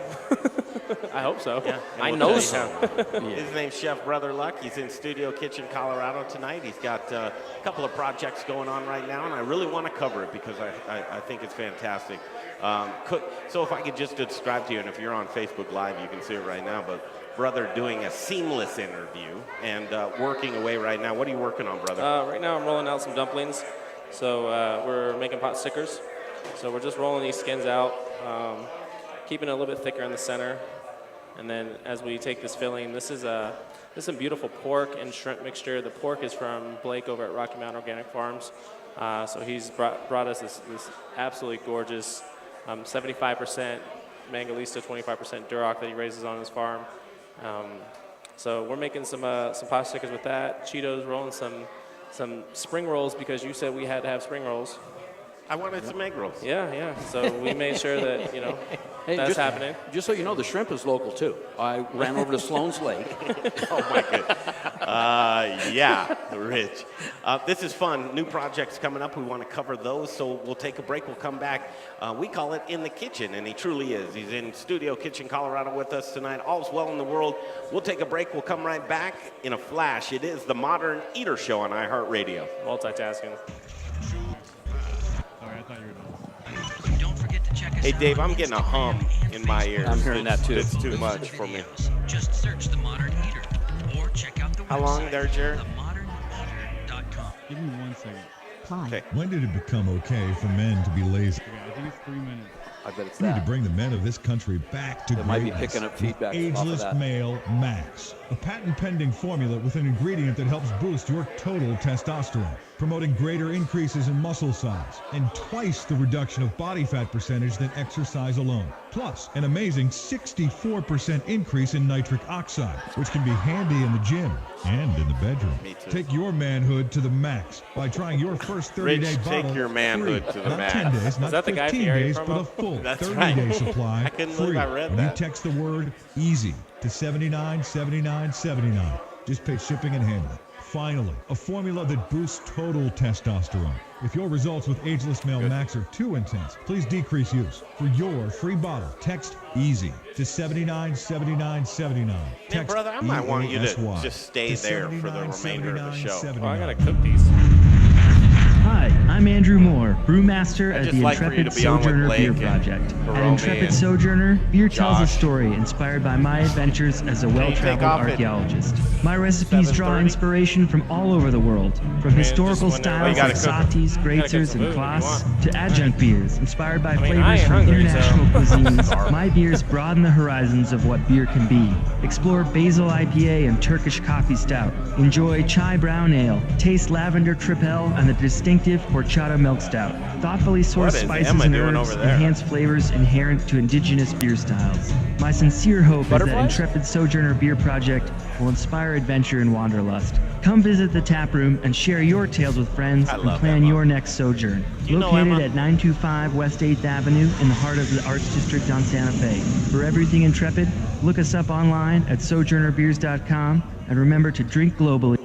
I hope so. Yeah, I know so. His name's Chef Brother Luck. He's in Studio Kitchen, Colorado tonight. He's got a couple of projects going on right now, and I really want to cover it because I think it's fantastic. So if I could just describe to you, and if you're on Facebook Live, you can see it right now, but Brother doing a seamless interview and working away right now. What are you working on, Brother? Right now I'm rolling out some dumplings. So we're making pot stickers. So we're just rolling these skins out, keeping it a little bit thicker in the center. And then as we take this filling, this is some beautiful pork and shrimp mixture. The pork is from Blake over at Rocky Mountain Organic Farms. So he's brought us this absolutely gorgeous 75% Mangalitsa, 25% Duroc that he raises on his farm. So we're making some pot stickers with that. Chito's rolling some spring rolls because you said we had to have spring rolls. I wanted some egg rolls. Yeah. So we made sure that, you know, that's happening. Just so you know, the shrimp is local, too. I ran over to Sloan's Lake. Oh, my goodness. Yeah, Rich. This is fun. New projects coming up. We want to cover those, so we'll take a break. We'll come back. We call it In the Kitchen, and he truly is. He's in Studio Kitchen, Colorado with us tonight. All's well in the world. We'll take a break. We'll come right back in a flash. It is the Modern Eater Show on iHeartRadio. Multitasking. Don't forget to check us Hey, out Dave, on I'm getting a Instagram hum in my ears. I'm hearing that, too. It's too much for me. Just search The Modern Eater or check out the website. How long there, Jared? themoderneater.com. Give me 1 second. Okay. When did it become okay for men to be lazy? Okay, I think it's 3 minutes. I bet it's We need to that. bring the men of this country back to They might be greatness. picking up feedback off of Ageless that. Male Max, a patent-pending formula with an ingredient that helps boost your total testosterone, promoting greater increases in muscle size and twice the reduction of body fat percentage than exercise alone. Plus, an amazing 64% increase in nitric oxide, which can be handy in the gym and in the bedroom. Me too. Take your manhood to the max by trying your first 30-day Rich, bottle take your manhood free. to the Not max. 10 days, not that the guy 15 Ferreira days, promo? but a full That's 30-day right. supply I couldn't free believe I read when that. you text the word EASY to 797979. Just pay shipping and handling. Finally, a formula that boosts total testosterone. If your results with Ageless Male Max are too intense, please decrease use. For your free bottle, text EASY to 797979. Man, brother, I might want you to just stay there for the remainder of the show. Oh, I gotta cook these. Hi, I'm Andrew Moore, brewmaster I'd at just the like for you Intrepid to be on with Sojourner Blake Beer and Project. At Hiromy Intrepid and Sojourner, beer tells a Josh. story inspired by my adventures as a take well-traveled off at archaeologist. My recipes draw 7:30? inspiration from all over the world, from historical just wondering- Oh, you styles gotta like cook 'em. satis, greatzers, some and food if you kvass, want. to adjunct beers inspired by I mean, I flavors ain't from hungry, international so- cuisines. My beers broaden the horizons of what beer can be. Explore Basil IPA and Turkish Coffee Stout. Enjoy Chai Brown Ale. Taste Lavender Tripel and the distinctive Horchata Milk Stout. Thoughtfully What sourced is spices Emma and doing herbs over there? enhance flavors inherent to indigenous beer styles. My sincere hope is that Butterflies? Intrepid Sojourner Beer Project will inspire adventure and wanderlust. Come visit the tap room and share your tales with friends I and love plan Emma. your next sojourn. You know Located Emma? at 925 West 8th Avenue in the heart of the Arts District on Santa Fe. For everything Intrepid, look us up online at sojournerbeers.com and remember to drink globally.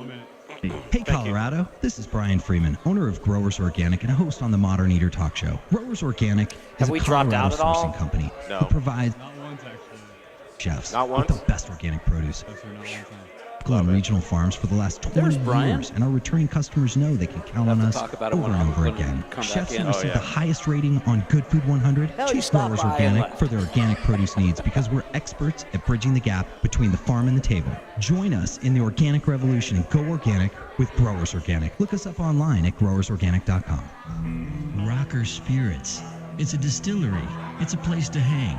Hey Colorado, this is Brian Freeman, owner of Growers Organic and a host on the Modern Eater talk show. Growers Organic is Have a we dropped Colorado out at all? sourcing company No. who provides Not once, actually. chefs Not with the once? best organic produce. That's for not one time. on regional farms for the last 20 years, and our returning customers know they can count on us over and over again. Chefs who receive the highest rating on Good Food 100 choose Growers Organic for their organic produce needs because we're experts at bridging the gap between the farm and the table. Join us in the organic revolution and go organic with Growers Organic. Look us up online at growersorganic.com. Rocker Spirits. It's a distillery. It's a place to hang.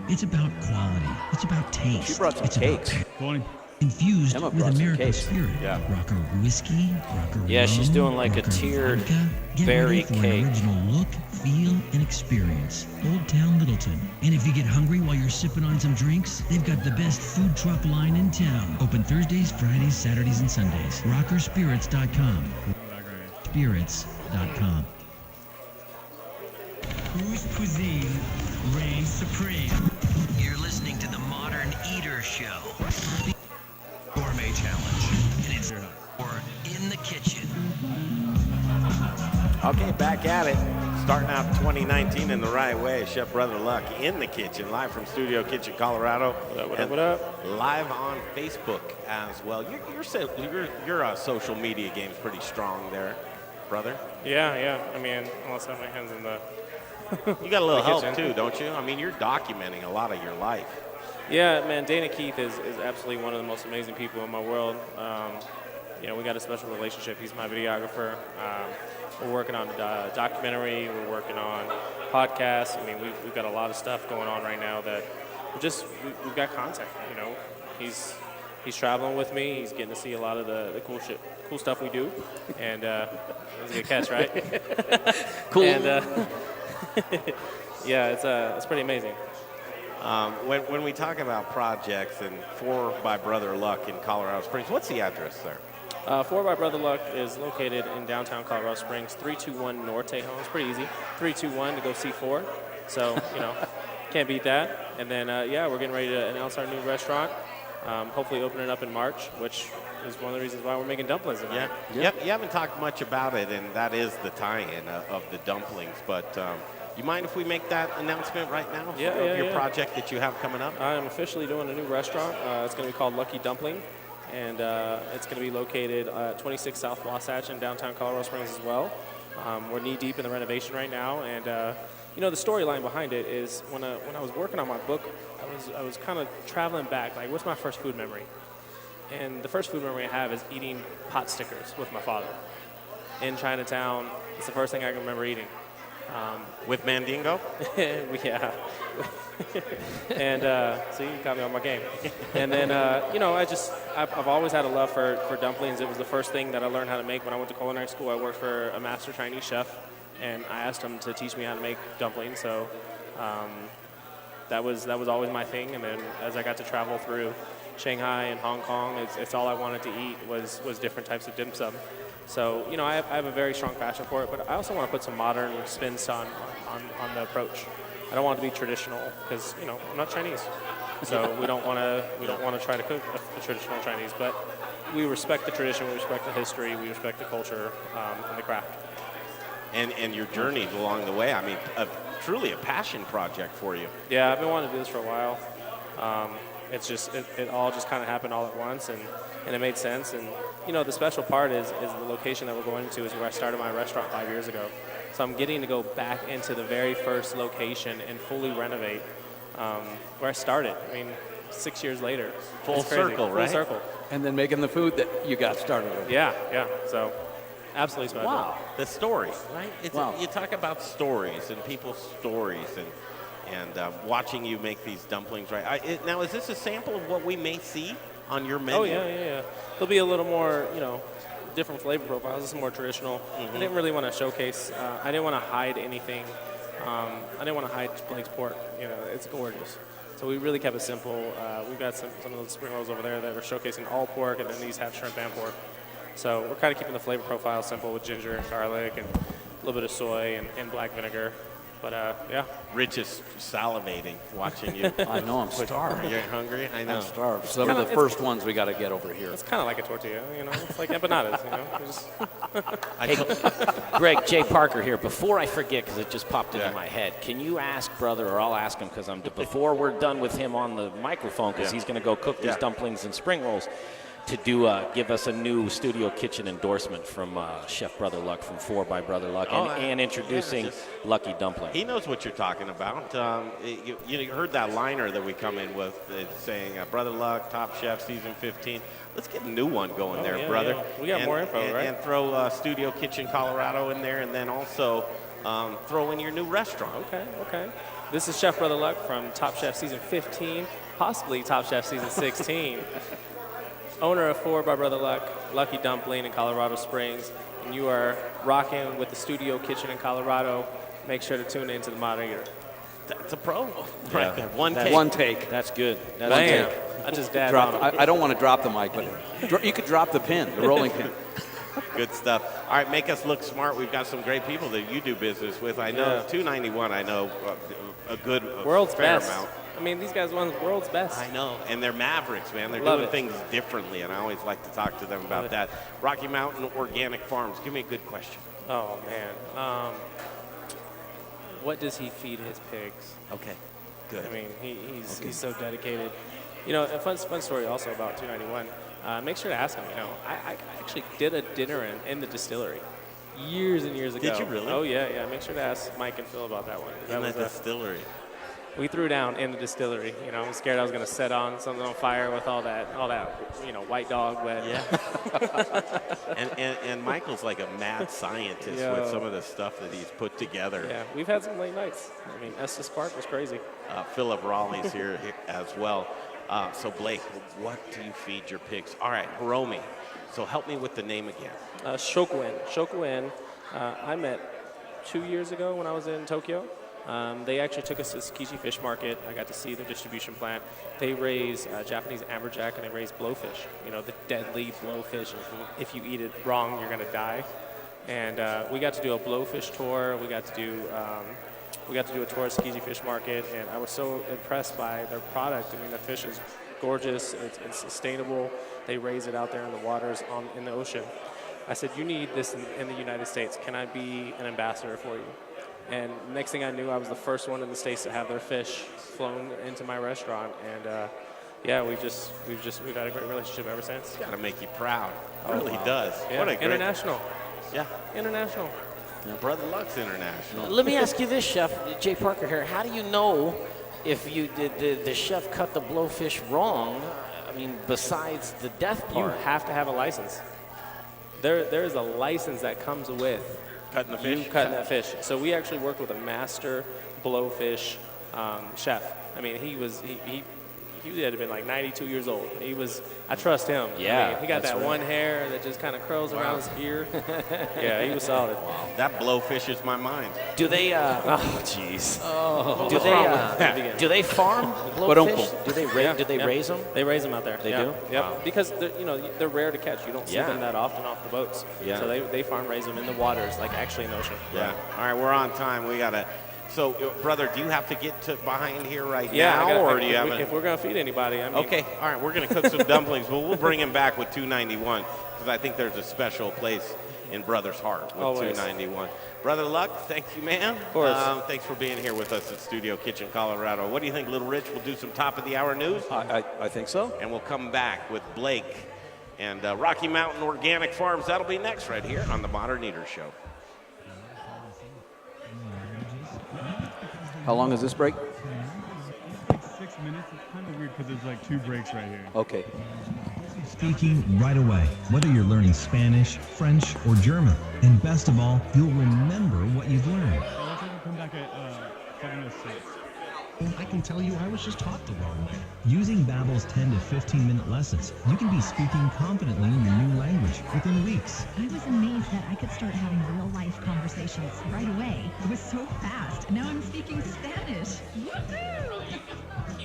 It's about quality. It's about taste. She brought some it's cakes. About infused Emma with brought some American cakes. spirit. Yeah. Rocker whiskey, rocker Yeah, she's rum, doing like a rocker tiered vodka. Get berry ready for cake. an original look, feel, and experience. Old Town Littleton. And if you get hungry while you're sipping on some drinks, they've got the best food truck line in town. Open Thursdays, Fridays, Saturdays, and Sundays. Rockerspirits.com. Spirits.com. Whose cuisine reigns supreme? You're listening to the Modern Eater Show. Gourmet Challenge. And it's or in the kitchen. Okay, back at it. Starting out 2019 in the right way. Chef Brother Luck in the kitchen, live from Studio Kitchen, Colorado. What up? Live on Facebook as well. Your social media game's pretty strong there, brother. Yeah. I mean, unless I have my hands in the. You got a little the help kitchen. too, don't you? I mean, you're documenting a lot of your life. Yeah, man, Dana Keith is absolutely one of the most amazing people in my world. We got a special relationship. He's my videographer. We're working on a documentary. We're working on podcasts. I mean, we've got a lot of stuff going on right now that we've got content. He's traveling with me. He's getting to see a lot of the cool stuff we do, and it was a good catch, right? Cool. And yeah, it's pretty amazing. When we talk about projects and 4 by Brother Luck in Colorado Springs, what's the address there? 4 by Brother Luck is located in downtown Colorado Springs, 321 Norte Home. It's pretty easy. 321 to go see 4. So, can't beat that. And then, we're getting ready to announce our new restaurant. Hopefully open it up in March, which is one of the reasons why we're making dumplings tonight. Yeah. You haven't talked much about it, and that is the tie-in of the dumplings. But you mind if we make that announcement right now? Yeah, of your yeah. project that you have coming up? I'm officially doing a new restaurant. It's going to be called Lucky Dumpling, and it's going to be located at 26 South Wasatch in downtown Colorado Springs as well. We're knee-deep in the renovation right now, and the storyline behind it is when I was working on my book, I was kind of traveling back, like, what's my first food memory? And the first food memory I have is eating pot stickers with my father in Chinatown. It's the first thing I can remember eating. With Mandingo? Yeah. And so you got me on my game. And then, I've always had a love for dumplings. It was the first thing that I learned how to make when I went to culinary school. I worked for a master Chinese chef, and I asked him to teach me how to make dumplings. So that was always my thing. And then as I got to travel through Shanghai and Hong Kong, it's all I wanted to eat was different types of dim sum. So, I have a very strong passion for it, but I also want to put some modern spins on the approach. I don't want it to be traditional because, I'm not Chinese. So we don't want to try to cook a traditional Chinese, but we respect the tradition, we respect the history, we respect the culture and the craft. And your journeys along the way, I mean, truly a passion project for you. Yeah, I've been wanting to do this for a while. It all just kind of happened all at once, and it made sense. And the special part is the location that we're going to is where I started my restaurant 5 years ago. So I'm getting to go back into the very first location and fully renovate where I started. I mean, 6 years later. Full circle, right? Full circle. And then making the food that you got started with. Yeah. So absolutely special. Wow, the story, right? Wow. You talk about stories and people's stories and watching you make these dumplings, right? Now, is this a sample of what we may see on your menu? Oh, yeah. There'll be a little more, different flavor profiles. This is more traditional. I didn't really want to showcase. I didn't want to hide anything. I didn't want to hide Blake's pork. It's gorgeous. So we really kept it simple. We've got some of those spring rolls over there that are showcasing all pork, and then these have shrimp and pork. So we're kind of keeping the flavor profile simple with ginger and garlic and a little bit of soy and black vinegar. But, yeah. Rich is salivating watching you. I know, I'm starved. You're hungry? I know. I'm starved. Some of the first ones we got to get over here. It's kind of like a tortilla, It's like empanadas, Hey, Greg, Jay Parker here. Before I forget, because it just popped into my head, can you ask Brother, or I'll ask him, because before we're done with him on the microphone, because he's going to go cook these dumplings and spring rolls. to give us a new studio kitchen endorsement from Chef Brother Luck from 4 by Brother Luck, and introducing Lucky Dumpling. He knows what you're talking about. You heard that liner that we come in with saying, Brother Luck, Top Chef, Season 15. Let's get a new one going there, brother. Yeah. We got more info, right? And throw Studio Kitchen Colorado in there, and then also throw in your new restaurant. Okay. This is Chef Brother Luck from Top Chef Season 15, possibly Top Chef Season 16. Owner of 4 by Brother Luck, Lucky Dumpling in Colorado Springs, and you are rocking with the Studio Kitchen in Colorado. Make sure to tune in to the Modern Eater. That's a pro. Yeah. Right there. One take. That's good. That's one take. I just dabbed Drop. on him. I don't want to drop the mic, but you could drop the pin, the rolling pin. Good stuff. All right, make us look smart. We've got some great people that you do business with. I know 291. I know a good world's fair best. amount. I mean, these guys won the world's best. I know, and they're mavericks, man. They're Love doing it. things differently, and I always like to talk to them about that. Rocky Mountain Organic Farms. Give me a good question. Oh man, what does he feed his pigs? Okay, good. I mean, he's so dedicated. You know, a fun story also about 291. Make sure to ask him. You know, I actually did a dinner in the distillery years and years ago. Did you really? Oh yeah. Make sure to ask Mike and Phil about that one. In the distillery. We threw down in the distillery. You know, I was scared I was going to set on something on fire with all that, white dog wet. Yeah. and Michael's like a mad scientist with some of the stuff that he's put together. Yeah, we've had some late nights. I mean, Estes Park was crazy. Philip Rawleigh's here as well. So Blake, what do you feed your pigs? All right, Hiromy. So help me with the name again. Shoku En. I met 2 years ago when I was in Tokyo. They actually took us to Tsukiji Fish Market. I got to see their distribution plant. They raise Japanese amberjack and they raise blowfish. You know, the deadly blowfish. If you eat it wrong, you're gonna die. And we got to do a blowfish tour. We got to do a tour of Tsukiji Fish Market, and I was so impressed by their product. I mean, the fish is gorgeous. It's sustainable. They raise it out there in the waters in the ocean. I said, you need this in the United States. Can I be an ambassador for you? And next thing I knew, I was the first one in the States to have their fish flown into my restaurant. And we've had a great relationship ever since. It's got to make you proud. It really does. Yeah. What a great international. Yeah. International. Yeah. Brother Luck's international. Let me ask you this, Chef Jay Parker here. How do you know if you did the chef cut the blowfish wrong? I mean, besides the death part, you have to have a license. There is a license that comes with cutting the fish. You cutting that fish. So we actually worked with a master blowfish chef. I mean, he had been like 92 years old. I trust him. Yeah, I mean, he got that one hair that just kind of curls around his ear. Yeah, he was solid. Wow. That blowfish is my mind. Do they? Oh, jeez. Oh, do they farm blowfish? Do they raise them? They raise them out there. They do. Yep. Wow. Because they're rare to catch. You don't see them that often off the boats. Yeah. So they raise them in the waters, like actually in the ocean. Yeah. All right, we're on time. We gotta. So, brother, do you have to get to behind here now, or do you have? If we're gonna feed anybody, I mean. Okay. All right, we're gonna cook some dumplings, but we'll bring him back with 291 because I think there's a special place in Brother's heart with Always. 291. Brother Luck, thank you, man. Of course. Thanks for being here with us at Studio Kitchen, Colorado. What do you think, Little Rich? We'll do some top of the hour news. I think so. And we'll come back with Blake and Rocky Mountain Organic Farms. That'll be next right here on the Modern Eater Show. How long is this break? Like 6 minutes. It's kind of weird because there's like 2 breaks right here. Okay. Speaking right away, whether you're learning Spanish, French, or German. And best of all, you'll remember what you've learned. Looks like we come back at 7:06. I can tell you I was just taught the wrong way. Using Babbel's 10 to 15-minute lessons, you can be speaking confidently in your new language within weeks. I was amazed that I could start having real-life conversations right away. It was so fast. Now I'm speaking Spanish. Woohoo!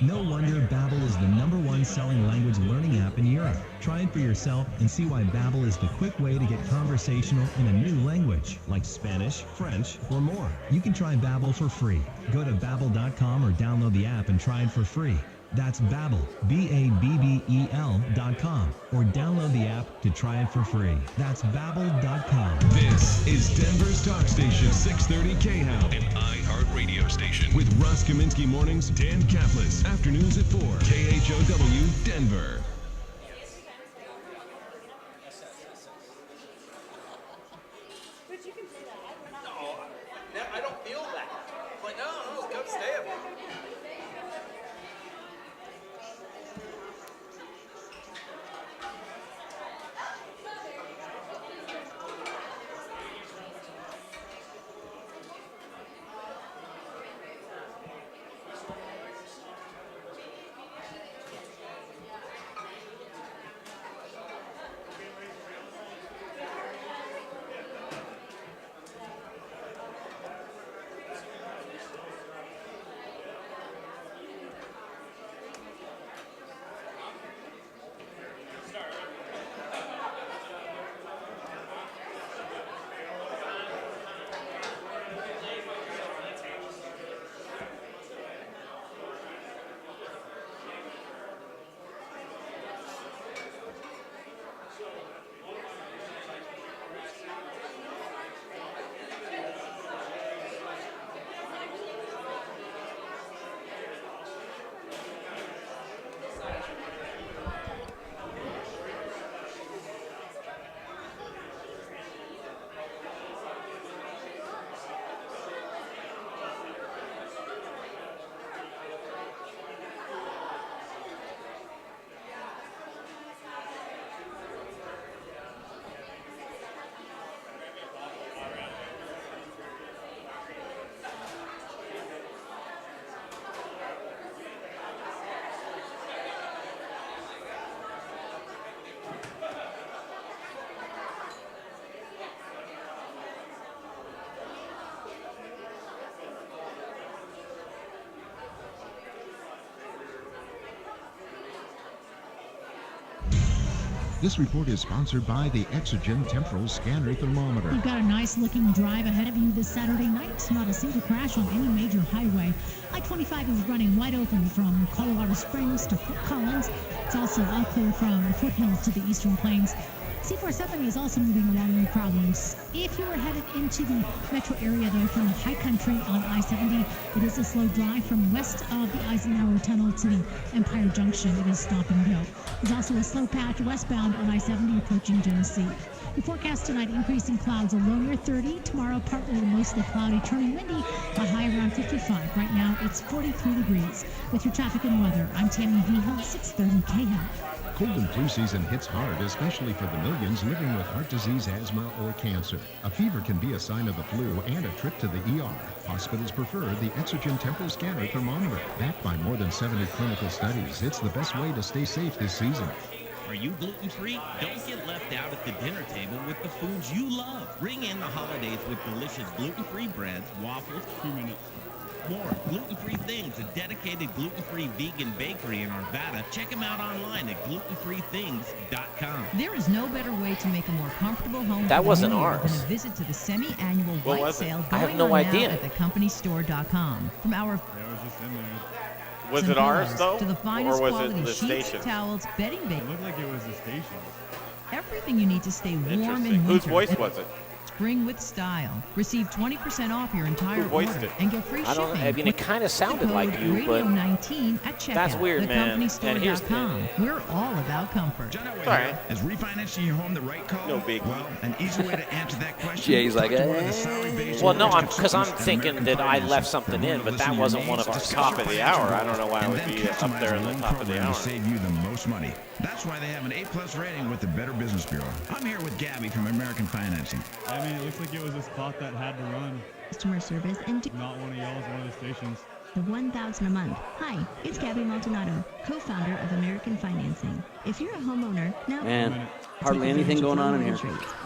No wonder Babbel is the #1 selling language learning app in Europe. Try it for yourself and see why Babbel is the quick way to get conversational in a new language, like Spanish, French, or more. You can try Babbel for free. Go to babbel.com or download the app and try it for free. That's Babbel, BABBEL.com, or download the app to try it for free. That's Babbel.com. This is Denver's Talk Station, 630 KHOW, an iHeart radio station. With Russ Kaminsky mornings, Dan Kaplis, afternoons at 4, KHOW, Denver. This report is sponsored by the Exogen Temporal Scanner Thermometer. You've got a nice looking drive ahead of you this Saturday night. Not a single crash on any major highway. I-25 is running wide open from Colorado Springs to Fort Collins. It's also all clear from the foothills to the eastern plains. C-470 is also moving along no problems. If you are headed into the metro area, though, from the high country on I-70, it is a slow drive from west of the Eisenhower Tunnel to the Empire Junction. It is stop and go. There's also a slow patch westbound on I-70 approaching Genesee. The forecast tonight, increasing clouds, a low near 30. Tomorrow, partly to mostly cloudy, turning windy, a high around 55. Right now, it's 43 degrees. With your traffic and weather, I'm Tammy Vihel, 630 KHAP. Cold and flu season hits hard, especially for the millions living with heart disease, asthma, or cancer. A fever can be a sign of the flu and a trip to the ER. Hospitals prefer the Exogen Temporal Scanner Thermometer. Backed by more than 70 clinical studies, it's the best way to stay safe this season. Are you gluten-free? Don't get left out at the dinner table with the foods you love. Ring in the holidays with delicious gluten-free breads, waffles, 2 minutes. More gluten-free things, a dedicated gluten-free vegan bakery in Arvada. Check them out online at glutenfreethings.com. There is no better way to make a more comfortable home That for the wasn't new year ours. than a visit to the semi-annual What white was it? sale I have going no on idea. now at thecompanystore.com. From our That was just in there. Was it ours, though? to the finest or was quality it the sheets, station? towels, bedding, It looked like it was the station. everything you need to stay warm in Interesting. winter. Whose voice was it? Spring with style. Receive 20% off your entire Who voiced order it? and get free I don't. shipping. I mean, it kind of sounded like you, Radio but 19 at checkout. that's weird, man. And here's the Thecompanystore.com. We're all about comfort. Sorry. Is refinancing your home the right call? No big. Well, an easy way to answer that question. Yeah, he's like, talk to one of the salary-based well, no, mortgage because I'm consultants at thinking American that I Finance. left something They're in, willing but to that listen to wasn't your one of needs, our discuss Top your of the financial hour. I goals, don't know why it and would then be customize up there a in the loan top of the program hour. to save you the most money. That's why they have an A+ rating with the Better Business Bureau. I'm here with Gabby from American Financing. I mean, it looks like it was a spot that had to run. Customer service and Not one of y'all's one of the stations. the $1,000 a month. Hi, it's Gabby Maldonado, co-founder of American Financing. If you're a homeowner, now Man, hardly anything going on in here.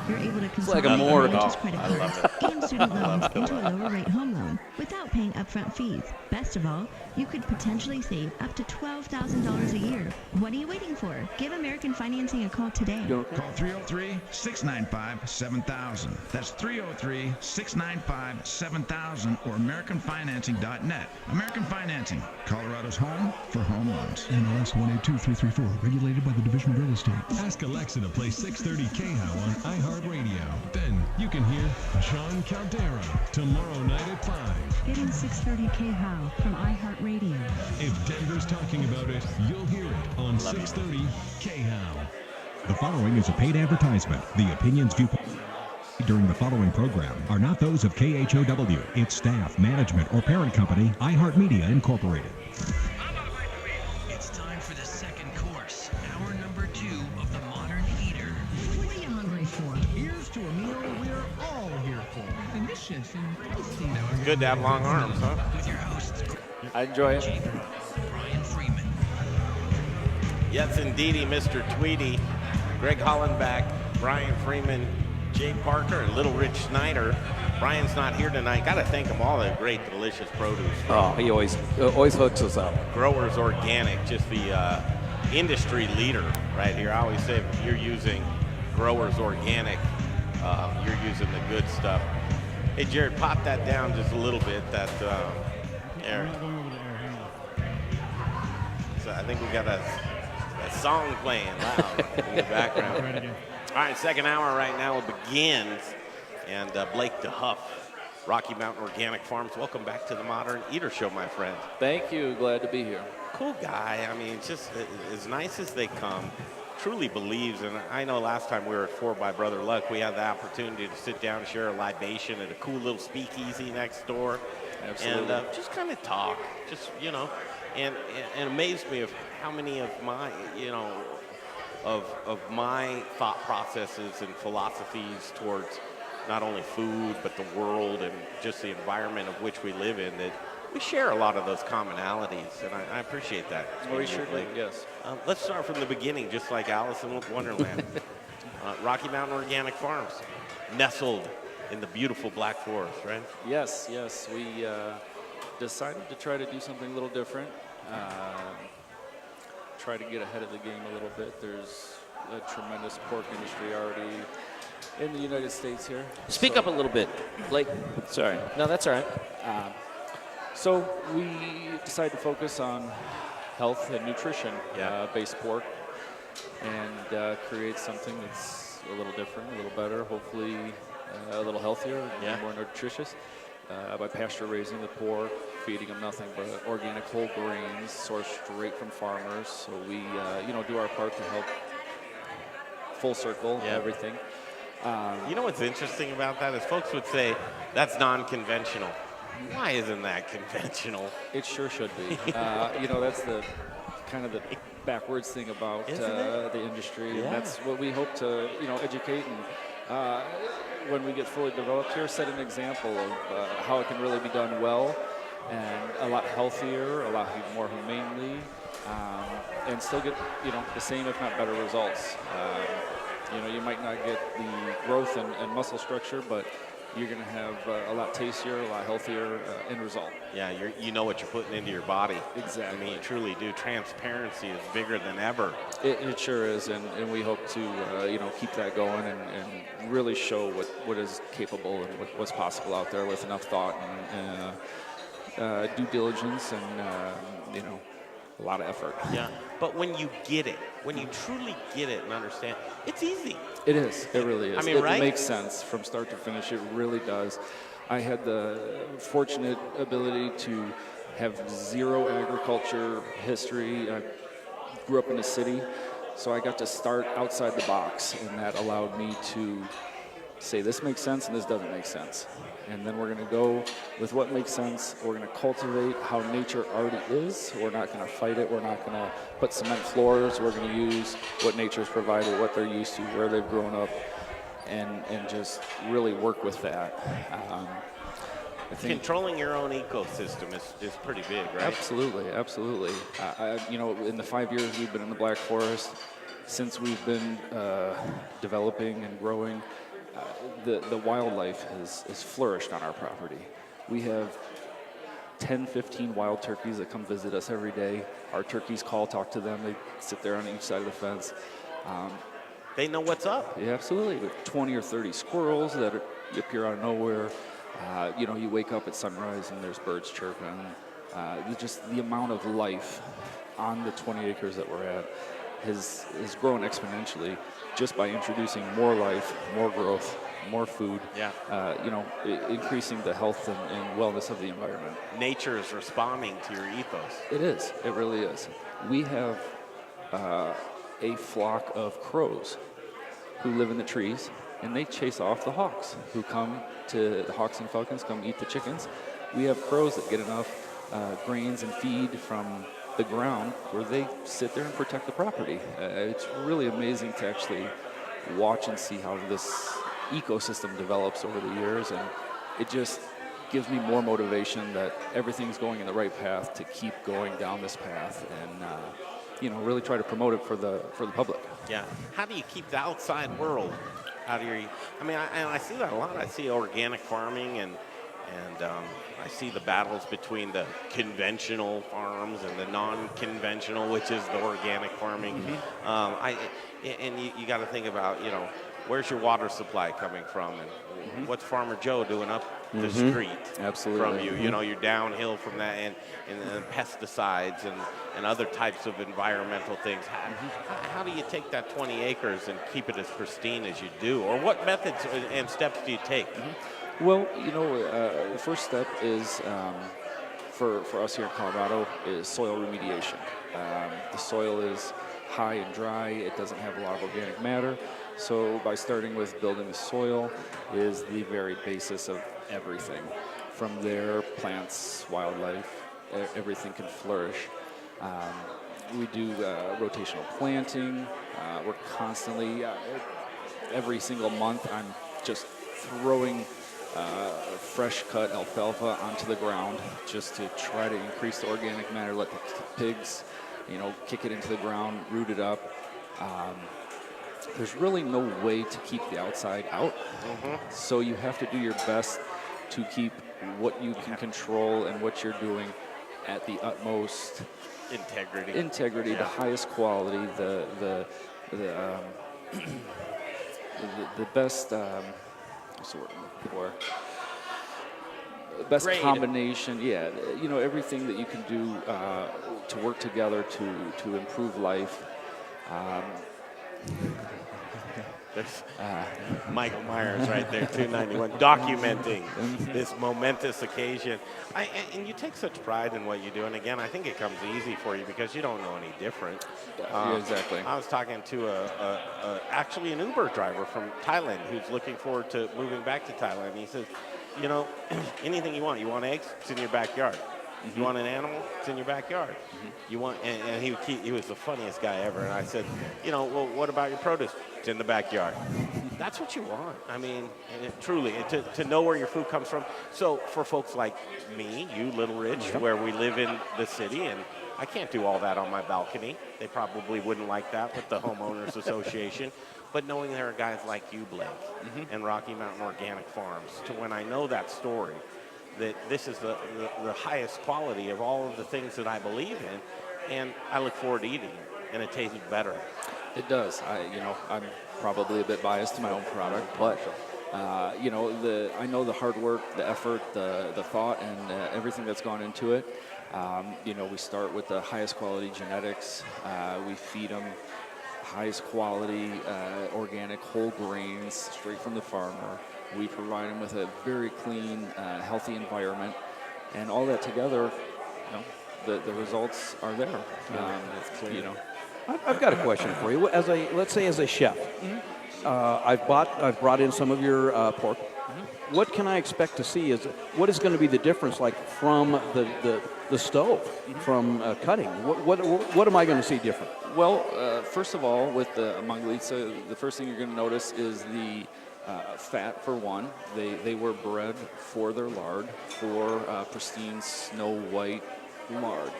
You're able to It's like a consolidate morgue. your Oh, credit I love cards it. and student I loans love it. into a lower rate home loan without paying upfront fees. Best of all, you could potentially save up to $12,000 a year. What are you waiting for? Give American Financing a call today. Call 303-695-7000. That's 303-695-7000 or AmericanFinancing.net. American Financing, Colorado's home for home loans. NRS 182334, regulated by the Division of Real Estate. Ask Alexa to play 630 KHOW on iHeartRadio. Then you can hear John Caldera tomorrow night at 5. Getting 630 KHOW from iHeartRadio. If Denver's talking about it, you'll hear it on 630 KHOW. The following is a paid advertisement. The opinions, viewpoints. during the following program are not those of KHOW, its staff, management, or parent company, iHeartMedia Incorporated. It's time for the second course, hour number 2 of the Modern Eater. What are you hungry for? Here's to a meal we're all here for. And this shit's in It's good to have long arms, huh? With your hosts, I enjoy it. Jay Perry, Brian Freeman. Yes, indeedy, Mr. Tweedy. Greg Hollenbach, Brian Freeman, Jay Parker, and Little Rich Snyder. Brian's not here tonight. Got to thank them all. The great, delicious produce. Oh, he always hooks us up. Growers Organic, just the industry leader right here. I always say if you're using Growers Organic, you're using the good stuff. Hey, Jared, pop that down just a little bit. That air. I'm not going over the air. Hang on. So I think we got a song playing loud in the background. Right again. All right, second hour right now begins. And Blake Dehuff, Rocky Mountain Organic Farms. Welcome back to the Modern Eater Show, my friend. Thank you. Glad to be here. Cool guy. I mean, just as nice as they come. Truly believes. And I know last time we were at 4 by Brother Luck, we had the opportunity to sit down and share a libation at a cool little speakeasy next door. Absolutely. And just kind of talk. Just, you know, and amazed me of how many of my, you know, of my thought processes and philosophies towards not only food, but the world and just the environment of which we live in, that we share a lot of those commonalities, and I appreciate that. We sure do, yes. Let's start from the beginning, just like Alice in Wonderland. Rocky Mountain Organic Farms, nestled in the beautiful Black Forest, right? Yes. We decided to try to do something a little different, try to get ahead of the game a little bit. There's a tremendous pork industry already in the United States here. Speak up a little bit, Blake. Sorry. No, that's all right. So we decided to focus on health and nutrition based pork and create something that's a little different, a little better, hopefully a little healthier and more nutritious by pasture raising the pork, feeding them nothing but organic whole grains sourced straight from farmers. So we do our part to help full circle everything. You know what's interesting about that is folks would say that's non-conventional. Why isn't that conventional? It sure should be. That's the kind of the backwards thing about the industry. Yeah. And that's what we hope to, educate and when we get fully developed here, set an example of how it can really be done well and a lot healthier, a lot more humanely, and still get, the same if not better results. You might not get the growth and muscle structure, but you're going to have a lot tastier, a lot healthier end result. Yeah, you know what you're putting into your body. Exactly. I mean, you truly do. Transparency is bigger than ever. It sure is, and we hope to, keep that going and really show what is capable and what's possible out there with enough thought and due diligence and, a lot of effort. Yeah, but when you get it, when you truly get it and understand, it's easy. It is. It really is. I mean, it right? makes sense from start to finish. It really does. I had the fortunate ability to have zero agriculture history. I grew up in the city, so I got to start outside the box, and that allowed me to say this makes sense and this doesn't make sense. And then we're going to go with what makes sense. We're going to cultivate how nature already is. We're not going to fight it. We're not going to put cement floors. We're going to use what nature's provided, what they're used to, where they've grown up, and just really work with that. I think controlling your own ecosystem is pretty big, right? Absolutely. In the 5 years we've been in the Black Forest, since we've been developing and growing, the wildlife has flourished on our property. We have 10, 15 wild turkeys that come visit us every day. Our turkeys talk to them. They sit there on each side of the fence. They know what's up. Yeah, absolutely. We have 20 or 30 squirrels that appear out of nowhere. You wake up at sunrise and there's birds chirping. Just the amount of life on the 20 acres that we're at has grown exponentially just by introducing more life, more growth, more food, increasing the health and wellness of the environment. Nature is responding to your ethos. It is. It really is. We have a flock of crows who live in the trees. and they chase off the hawks who come to the hawks and falcons come eat the chickens. We have crows that get enough grains and feed from the ground where they sit there and protect the property. It's really amazing to actually watch and see how this ecosystem develops over the years, and it just gives me more motivation that everything's going in the right path to keep going down this path, and really try to promote it for the public. Yeah. How do you keep the outside world out of your? I mean, I see that a lot. I see organic farming, and I see the battles between the conventional farms and the non-conventional, which is the organic farming. And you got to think about, where's your water supply coming from, and what's Farmer Joe doing up the street Absolutely. from you? You're downhill from that, and pesticides and other types of environmental things. How do you take that 20 acres and keep it as pristine as you do, or what methods and steps do you take? Well, the first step is, for us here in Colorado, is soil remediation. The soil is high and dry. It doesn't have a lot of organic matter. So by starting with building the soil is the very basis of everything. From there, plants, wildlife, everything can flourish. We do rotational planting. We're constantly, every single month, I'm just throwing fresh cut alfalfa onto the ground just to try to increase the organic matter, let the pigs, kick it into the ground, root it up. There's really no way to keep the outside out. So you have to do your best to keep what you can control and what you're doing at the utmost integrity, the highest quality, the best, what's the word I'm looking for? Best Grade. combination, everything that you can do to work together to improve life. There's Michael Myers right there, 291, documenting this momentous occasion. And you take such pride in what you do. And again, I think it comes easy for you because you don't know any different. Exactly. I was talking to actually an Uber driver from Thailand who's looking forward to moving back to Thailand. And he says, anything you want. You want eggs? It's in your backyard. You want an animal? It's in your backyard. You want, and he was the funniest guy ever. And I said, well, what about your produce? It's in the backyard. That's what you want. I mean, truly, to know where your food comes from. So for folks like me, you, Little Rich, where we live in the city, and I can't do all that on my balcony. They probably wouldn't like that with the Homeowners Association. But knowing there are guys like you, Blake, and Rocky Mountain Organic Farms, to when I know that story, that this is the highest quality of all of the things that I believe in, and I look forward to eating it, and it tastes better. It does. I'm probably a bit biased to my own product, but I know the hard work, the effort, the thought, and everything that's gone into it. We start with the highest quality genetics. We feed them highest quality organic whole grains straight from the farmer. We provide them with a very clean, healthy environment, and all that together, the results are there. I've got a question for you. Let's say as a chef, I've brought in some of your pork. What can I expect to see? What is going to be the difference, like from the stove, from cutting? What am I going to see different? Well, first of all, with the Mangalitsa, the first thing you're going to notice is the fat, for one. They were bred for their lard, for pristine snow white lard.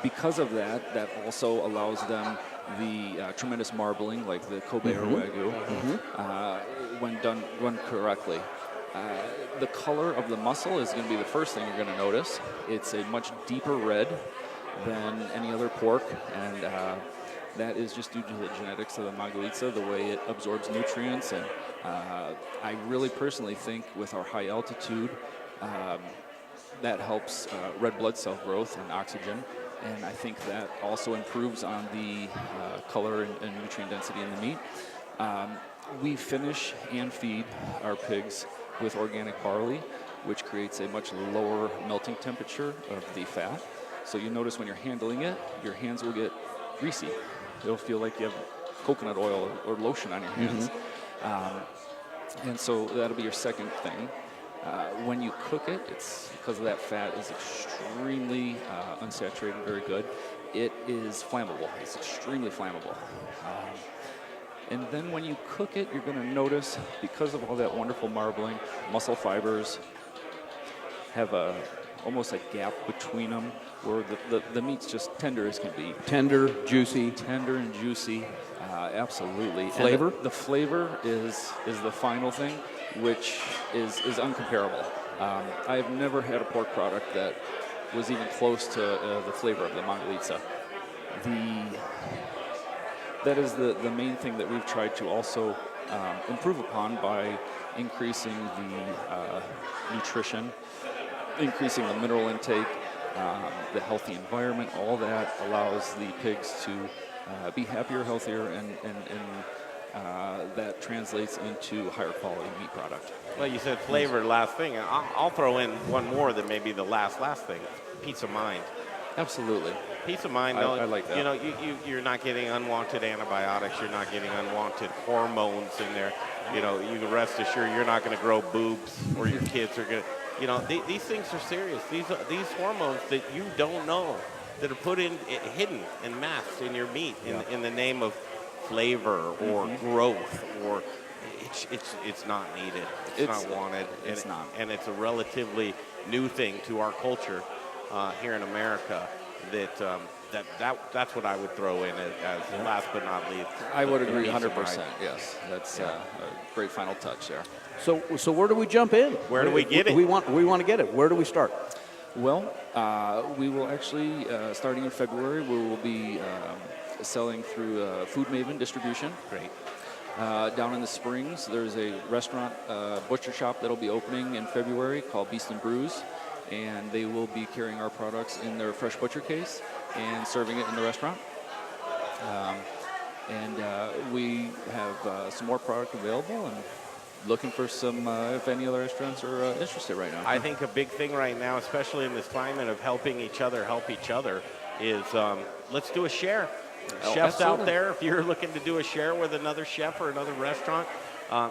Because of that also allows them the tremendous marbling, like the Kobe or Wagyu, when done correctly. The color of the muscle is going to be the first thing you're going to notice. It's a much deeper red than any other pork, and that is just due to the genetics of the Mangalitsa, the way it absorbs nutrients. And I really personally think with our high altitude, that helps red blood cell growth and oxygen. And I think that also improves on the color and nutrient density in the meat. We finish and feed our pigs with organic barley, which creates a much lower melting temperature of the fat. So you notice when you're handling it, your hands will get greasy. It'll feel like you have coconut oil or lotion on your hands. And so that'll be your second thing. When you cook it, it's because of that fat is extremely unsaturated, very good. It is flammable. It's extremely flammable. And then when you cook it, you're going to notice, because of all that wonderful marbling, muscle fibers have almost a gap between them where the meat's just tender as can be. Tender, juicy. Tender and juicy, absolutely. Flavor? And the flavor is the final thing, which is uncomparable. I've never had a pork product that was even close to the flavor of the Mongolitsa. That is the main thing that we've tried to also improve upon by increasing the nutrition, increasing the mineral intake, the healthy environment. All that allows the pigs to be happier, healthier, and that translates into higher quality meat product. Well, you said flavor, last thing. I'll throw in one more that may be the last thing. Peace of mind. Absolutely. Peace of mind. I like that. You know, you're not getting unwanted antibiotics. You're not getting unwanted hormones in there. You know, you can rest assured you're not going to grow boobs, or your kids are going to. You know, these things are serious. These hormones that you don't know that are put in, hidden and masked in your meat in the name of flavor or growth, or it's not needed. It's not wanted. It's not. And it's a relatively new thing to our culture here in America. That's what I would throw in as last but not least. I would agree 100%. Yes, that's a great final touch there. So where do we jump in? Where do we get it? We want to get it. Where do we start? Well, we will actually, starting in February, we will be selling through Food Maven distribution. Great. Down in the Springs, there's a restaurant, butcher shop that'll be opening in February called Beast and Brews, and they will be carrying our products in their fresh butcher case and serving it in the restaurant. We have some more product available and looking for some, if any other restaurants are interested right now. I think a big thing right now, especially in this climate of helping each other help each other, is let's do a share. Chefs out there, if you're looking to do a share with another chef or another restaurant,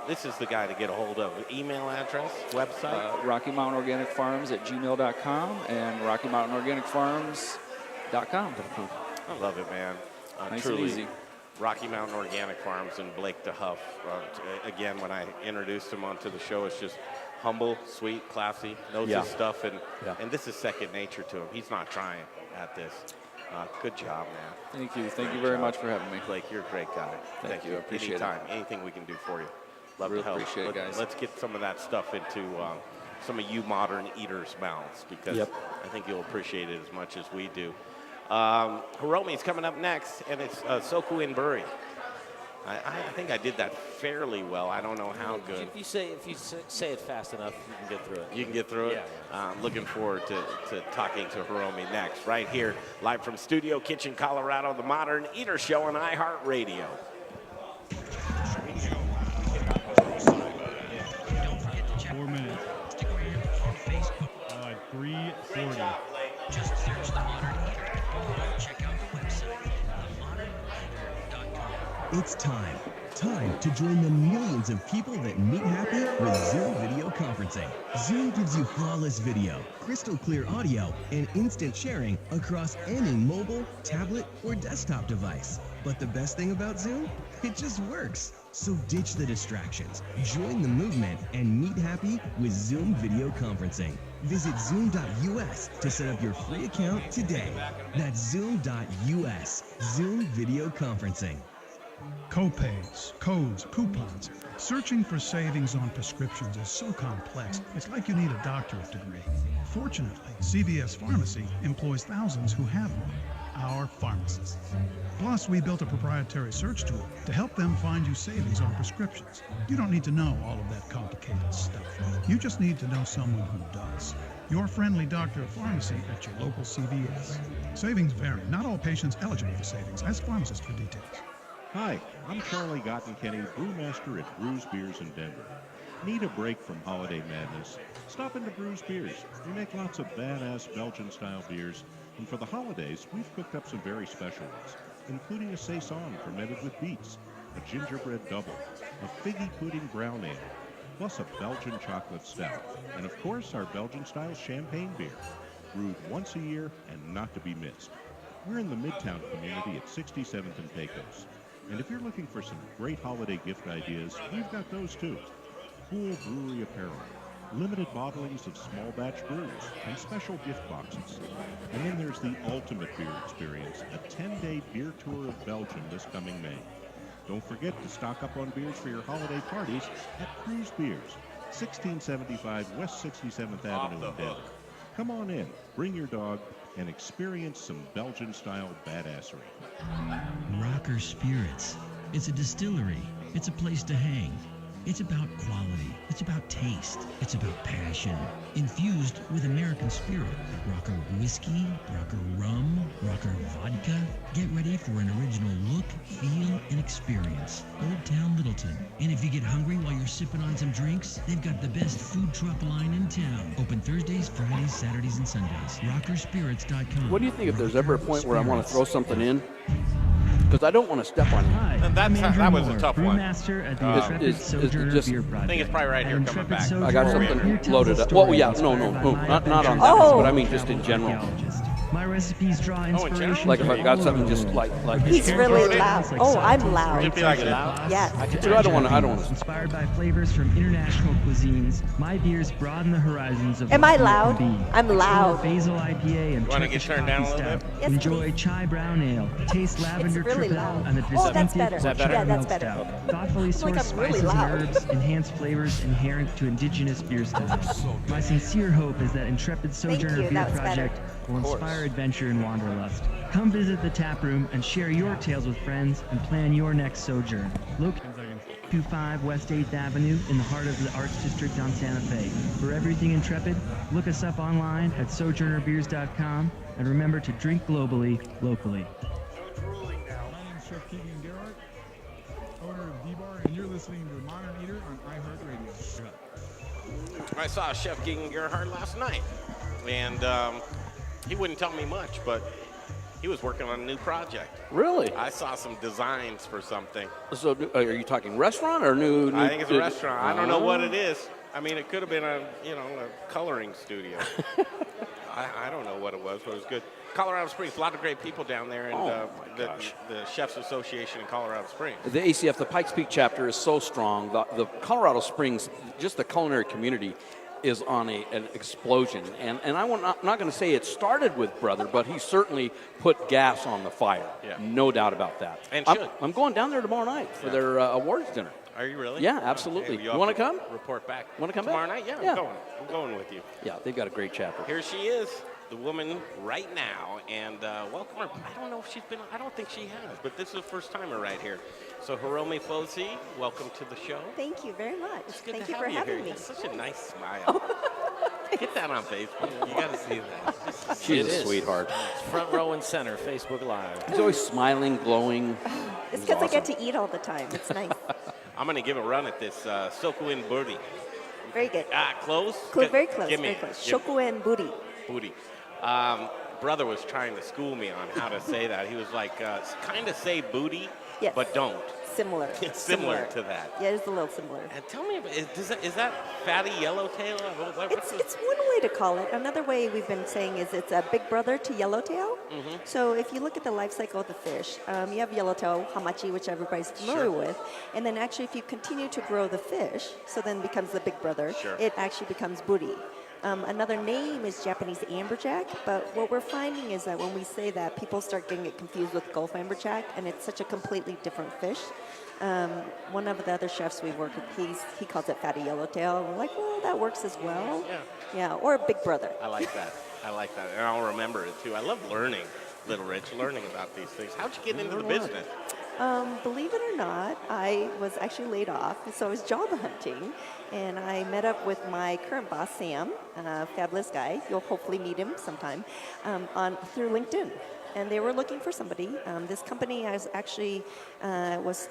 this is the guy to get a hold of. Email address, website? Rocky Mountain Organic Farms at gmail.com and Rocky Mountain Organic Farms.com. I love it, man. Nice truly. and easy. Rocky Mountain Organic Farms and Blake Dehuff. Again, when I introduced him onto the show, it's just humble, sweet, classy, knows his stuff, and this is second nature to him. He's not trying at this. Good job, man. Thank you. Thank you very much for having me. Blake, you're a great guy. Thank you. I appreciate Anytime. it. Anything we can do for you. Love Really to help. appreciate it, guys. Let's get some of that stuff into some of you modern eaters' mouths, because I think you'll appreciate it as much as we do. Hiromy's coming up next, and it's Shoku En Buri. I think I did that fairly well. I don't know how good. If you say it fast enough, you can get through it. You can get through it? Yeah. Looking forward to talking to Hiromy next, right here, live from Studio Kitchen, Colorado, the Modern Eater Show on iHeartRadio. 4 minutes. 3:40. Just search The Modern Eater or check out the website, themodern.com. It's time to join the millions of people that meet happy with Zoom video conferencing. Zoom gives you flawless video, crystal clear audio, and instant sharing across any mobile, tablet, or desktop device. But the best thing about Zoom? It just works. So ditch the distractions, join the movement, and meet happy with Zoom video conferencing. Visit Zoom.us to set up your free account today. That's Zoom.us. Zoom video conferencing. Copays, codes, coupons. Searching for savings on prescriptions is so complex, it's like you need a doctorate degree. Fortunately, CVS Pharmacy employs thousands who have one, our pharmacists. Plus, we built a proprietary search tool to help them find you savings on prescriptions. You don't need to know all of that complicated stuff. You just need to know someone who does. Your friendly doctor of pharmacy at your local CVS. Savings vary. Not all patients eligible for savings. Ask pharmacist for details. Hi, I'm Charlie Gottenkenny, brewmaster at Brews Beers in Denver. Need a break from holiday madness? Stop into Brews Beers. We make lots of badass Belgian-style beers, and for the holidays, we've cooked up some very special ones. including a saison fermented with beets, a gingerbread double, a figgy pudding brown ale, plus a Belgian chocolate stout, and of course our Belgian-style champagne beer, brewed once a year and not to be missed. We're in the Midtown community at 67th and Pecos. And if you're looking for some great holiday gift ideas, we've got those too. Cool brewery apparel, limited bottlings of small batch brews, and special gift boxes. And then there's the ultimate beer experience, a 10-day beer tour of Belgium this coming May. Don't forget to stock up on beers for your holiday parties at Krause Beers, 1675 West 67th Avenue in Denver. Come on in, bring your dog, and experience some Belgian-style badassery. Rocker Spirits. It's a distillery. It's a place to hang. It's about quality. It's about taste. It's about passion. Infused with American spirit. Rocker whiskey, rocker rum, rocker vodka. Get ready for an original look, feel, and experience. Old Town Littleton. And if you get hungry while you're sipping on some drinks, they've got the best food truck line in town. Open Thursdays, Fridays, Saturdays, and Sundays. Rockerspirits.com. What do you think if there's ever a point where I want to throw something in? Because I don't want to step on you. And that was a tough one. Brewmaster at the Intrepid Sojourner Beer Project. I think it's probably right here coming back. I got something loaded up. Well, yeah, no, not on that, but I mean just in general. My recipes draw inspiration. Like if I've got something just like. He's really loud. Oh, I'm loud. It'd be like that. Yes. Dude, I don't want to. Inspired by flavors from international cuisines, my beers broaden the horizons of. Am I loud? Can be. I'm loud. Basil IPA and Want to get turned down a little bit? Yes, Enjoy chai brown ale. Taste lavender really triple loud. and the Oh, that's distinctive better. Is that better? Yeah, that's milk better. stout. Thoughtfully I'm like, sourced I'm really spices and loud. herbs enhance flavors inherent to indigenous beer styles. My sincere hope is that Intrepid Sojourner you. Beer That was better. Project will inspire adventure and wanderlust. Come visit the tap room and share your tales with friends and plan your next sojourn. Located 25 West 8th Avenue in the heart of the Arts District on Santa Fe. For everything Intrepid, look us up online at sojournerbeers.com and remember to drink globally, locally. My name is Chef Keegan Gerhardt, owner of D-Bar, and you're listening to The Modern Eater on iHeartRadio. I saw Chef Gigi Gerhardt last night, and he wouldn't tell me much, but he was working on a new project. Really? I saw some designs for something. So, are you talking restaurant or new? I think it's a restaurant. I don't know what it is. I mean, it could have been a coloring studio. I don't know what it was, but it was good. Colorado Springs, a lot of great people down there, and the Chefs Association in Colorado Springs. The ACF, the Pikes Peak chapter, is so strong. The Colorado Springs, just the culinary community, is on an explosion. And I'm not going to say it started with Brother, but he certainly put gas on the fire. Yeah. No doubt about that. And I'm going down there tomorrow night for their awards dinner. Are you really? Yeah, absolutely. Hey, you want to come? Report back. Want to come tomorrow back? night? Yeah, Yeah. I'm going with you. Yeah, they've got a great chapter. Here she is, the woman right now, and welcome her. I don't know if she's been. I don't think she has, but this is the first timer right here. So Hiromy Pfosi, welcome to the show. Thank you very much. It's good Thank to you have for you having here. me. It's such a nice smile. Get that on Facebook. You got to see that. She's a sweetheart. It's front row and center, Facebook Live. He's always smiling, glowing. It's because I get to eat all the time. It's nice. I'm going to give a run at this Shoku En Buri. Very good. Close? Very close. Give me Very close. give- Shoku En Buri. Booty. Brother was trying to school me on how to say that. He was like, kind of say booty, Yes. but don't. Similar. It's similar to that. Yeah, it's a little similar. And tell me, is that fatty yellowtail? It's one way to call it. Another way we've been saying is it's a big brother to yellowtail. Mm-hmm. So if you look at the life cycle of the fish, you have yellowtail, hamachi, which everybody's familiar with, and then actually if you continue to grow the fish, so then becomes the big brother, it actually becomes buri. Another name is Japanese amberjack, but what we're finding is that when we say that, people start getting it confused with Gulf amberjack, and it's such a completely different fish. One of the other chefs we work with, he calls it fatty yellowtail, and we're like, well, that works as well. Yeah, or a big brother. I like that. And I'll remember it, too. I love learning, Little Rich, learning about these things. How'd you get into the business? Believe it or not, I was actually laid off, so I was job hunting, and I met up with my current boss, Sam, fabulous guy. You'll hopefully meet him sometime, through LinkedIn. and they were looking for somebody. This company was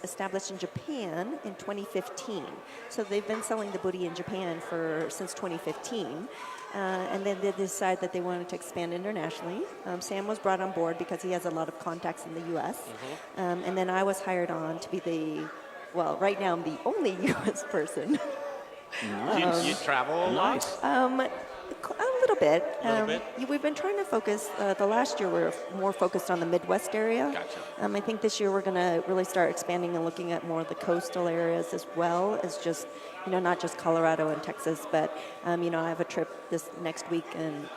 established in Japan in 2015. So they've been selling the buri in Japan since 2015. And then they decided that they wanted to expand internationally. Sam was brought on board because he has a lot of contacts in the U.S. And then I was hired on to be right now I'm the only U.S. person. Nice. You travel a lot? A little bit. We've been trying to focus, the last year we were more focused on the Midwest area. Gotcha. I think this year we're going to really start expanding and looking at more of the coastal areas as well as just, not just Colorado and Texas, but, I have a trip this next week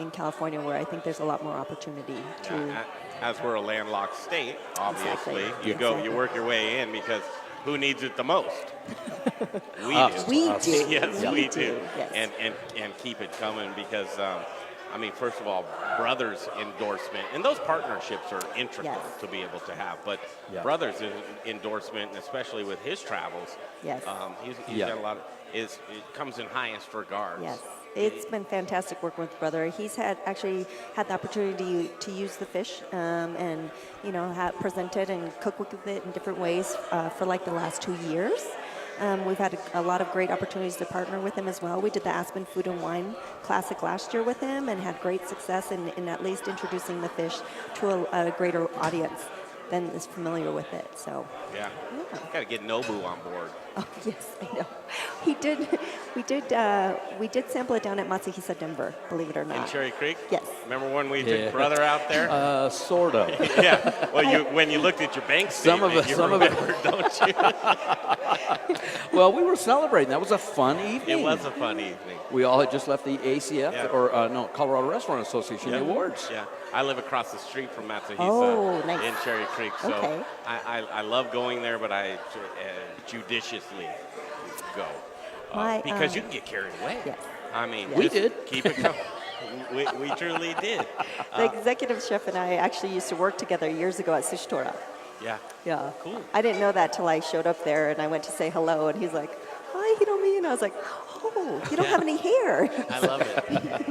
in California where I think there's a lot more opportunity to... As we're a landlocked state, obviously, Exactly. you work your way in because who needs it the most? We do. Yes, we do. Yes. And keep it coming because, first of all, Brothers' endorsement, and those partnerships are integral to be able to have. But Brothers' endorsement, and especially with his travels, he's done a lot of, it comes in highest regard. Yes. It's been fantastic working with Brother. He's actually had the opportunity to use the fish and present it and cook with it in different ways for like the last 2 years. We've had a lot of great opportunities to partner with him as well. We did the Aspen Food and Wine Classic last year with him and had great success in at least introducing the fish to a greater audience than is familiar with it. So Got to get Nobu on board. Oh yes, I know. We did sample it down at Matsuhisa, Denver. Believe it or not. In Cherry Creek. Yes. Remember when we took Brother out there? Sort of. Yeah. Well, when you looked at your bank statement, you remember, don't you? Well, we were celebrating. That was a fun evening. It was a fun evening. We all had just left the ACF Colorado Restaurant Association Awards. Yeah. I live across the street from Matsuhisa nice. in Cherry Creek, so I love going there, but I judiciously go because you can get carried away. Yes. We did. Keep it coming. we truly did. The executive chef and I actually used to work together years ago at Sushitora. Yeah. Yeah. Cool. I didn't know that till I showed up there and I went to say hello and he's like, "Hi, Hiromy," and I was like, "Oh, you don't have any hair." I love it.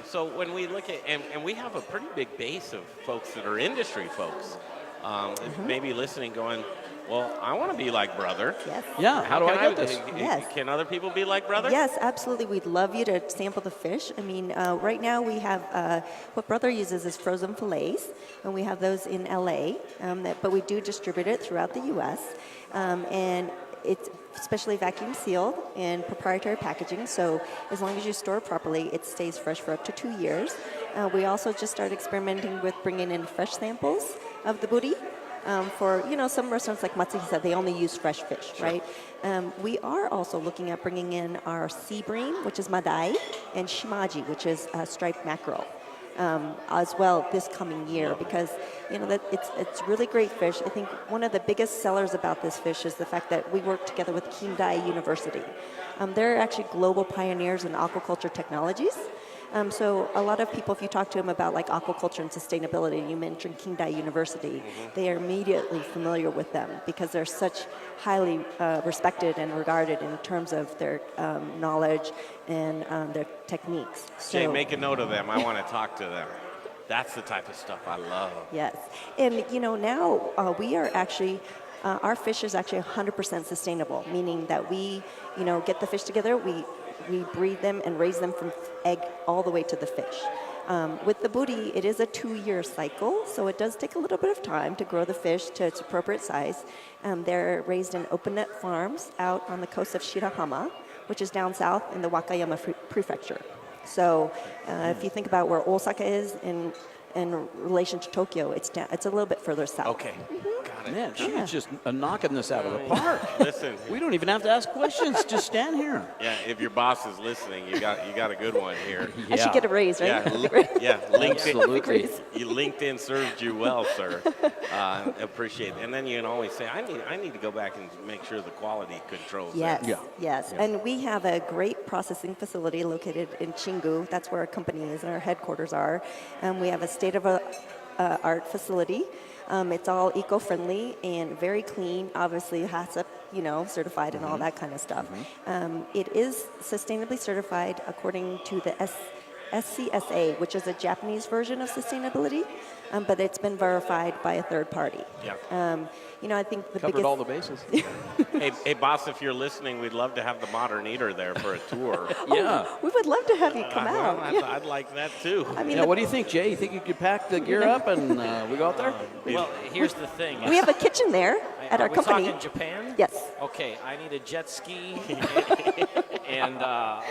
So when we look at, and we have a pretty big base of folks that are industry folks, maybe listening going, well, I want to be like Brother. Yes. Yeah, how do I get this? Yes. Can other people be like Brother? Yes, absolutely. We'd love you to sample the fish. Right now we have, what Brother uses is frozen fillets, and we have those in LA, but we do distribute it throughout the U.S., and it's especially vacuum sealed and proprietary packaging, so as long as you store it properly, it stays fresh for up to 2 years. We also just started experimenting with bringing in fresh samples of the buri. For some restaurants like Matsuhisa, they only use fresh fish, right? We are also looking at bringing in our sea bream, which is madai, and shimaji, which is striped mackerel, as well this coming year, because that it's really great fish. I think one of the biggest sellers about this fish is the fact that we work together with Kindai University. They're actually global pioneers in aquaculture technologies. So a lot of people, if you talk to them about like aquaculture and sustainability, and you mentioned Kindai University, they are immediately familiar with them because they're such highly respected and regarded in terms of their knowledge and their techniques. So, Jay, make a note of them. I want to talk to them. That's the type of stuff I love. Yes. And, now we are actually, our fish is actually 100% sustainable, meaning that we, get the fish together, we breed them and raise them from egg all the way to the fish. With the buri, it is a 2-year cycle, so it does take a little bit of time to grow the fish to its appropriate size. They're raised in open net farms out on the coast of Shirahama, which is down south in the Wakayama Prefecture. So if you think about where Osaka is in relation to Tokyo, it's a little bit further south. Okay. Got it. Man, she's just knocking this out of the park. Listen. We don't even have to ask questions. Just stand here. Yeah, if your boss is listening, you got a good one here. I should get a raise, right? Yeah, Absolutely. LinkedIn served you well, sir. Appreciate it. And then you can always say, I need to go back and make sure the quality controls. Yes, that. yes. Yeah. And we have a great processing facility located in Chingu. That's where our company is and our headquarters are. We have a state-of-the-art facility. It's all eco-friendly and very clean. Obviously, HACCP, certified and all that kind of stuff. It is sustainably certified according to the SCSA, which is a Japanese version of sustainability, but it's been verified by a third party. Yeah. I think the Covered biggest... all the bases. Hey, boss, if you're listening, we'd love to have the Modern Eater there for a tour. Yeah. We would love to have you come out. I'd like that too. What do you think, Jay? You think you could pack the gear up and we go out there? Well, here's the thing. We have a kitchen there at our company. Are we talking Japan? Yes. Okay, I need a jet ski and a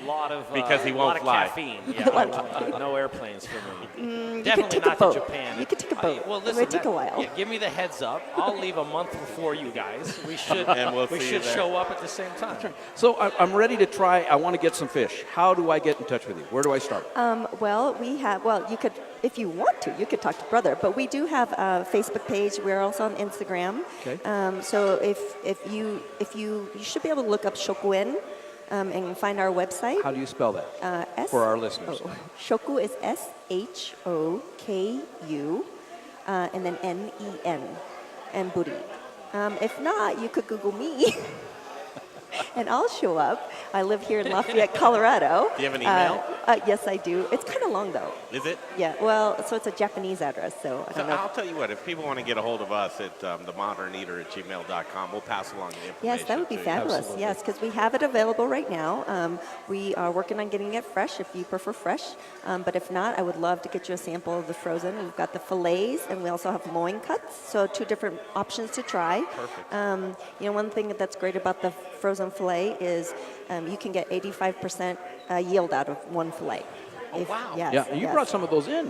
lot of because he a won't lot fly. of caffeine. Yeah, no airplanes for me. Definitely take a not boat. to Japan. You could take a boat. Well, It listen, might take a while. Yeah, give me the heads up. I'll leave a month before you guys. We should And we'll we see you should there. show up at the same time. So I'm ready to try. I want to get some fish. How do I get in touch with you? Where do I start? You could, if you want to, you could talk to Brother, but we do have a Facebook page. We're also on Instagram. Okay. So if you should be able to look up Shoku En and find our website. How do you spell that for our listeners? Shoku is SHOKU, and then NEN, and Buri. If not, you could Google me. And I'll show up. I live here in Lafayette, Colorado. Do you have an email? Yes, I do. It's kind of long, though. Is it? Yeah, well, so it's a Japanese address, so I don't know. I'll tell you what, if people want to get a hold of us at themoderneater@gmail.com, we'll pass along the information. Yes, that would be to you. fabulous. Absolutely. Yes, because we have it available right now. We are working on getting it fresh if you prefer fresh. But if not, I would love to get you a sample of the frozen. We've got the fillets, and we also have loin cuts, so 2 different options to try. Perfect. One thing that's great about the frozen fillet is you can get 85% yield out of one fillet. Oh, wow. Yes, Yeah, you yes. brought some of those in.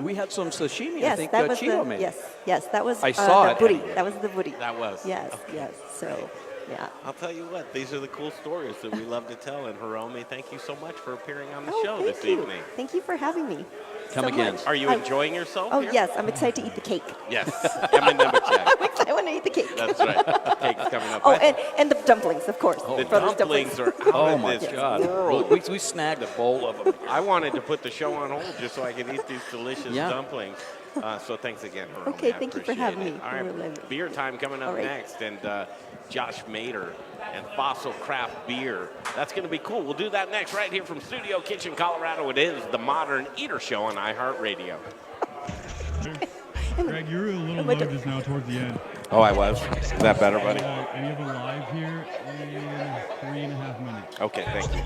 We had some sashimi, I think, that was Chito the, made. Yes, that was I saw the it. buri. That was the buri. That was. Yes, Okay. yes. So, yeah. I'll tell you what, these are the cool stories that we love to tell. And Hiromy, thank you so much for appearing on the show thank this you. evening. Thank you for having me. Come so again. much. Are you enjoying yourself Oh, here? yes. I'm excited to eat the cake. Yes. Emma Nemechek. I want to eat the cake. That's right. Cake's coming up. Oh, and the dumplings, of course. The Brother's dumplings are out Oh of my this God! world. We snagged a bowl of them. I wanted to put the show on hold just so I could eat these delicious Yeah. dumplings. So thanks again, Hiromy. Okay, I thank you for appreciate having it. me. All I really right, love it. beer time coming up All right. next, and Josh Mader and Fossil Craft Beer. That's going to be cool. We'll do that next right here from Studio Kitchen, Colorado. It is the Modern Eater Show on iHeartRadio. Greg, you were a little low just now towards the end. Oh, I was? Is that better, buddy? And you have a live here in 3.5 minutes. Okay, thank you.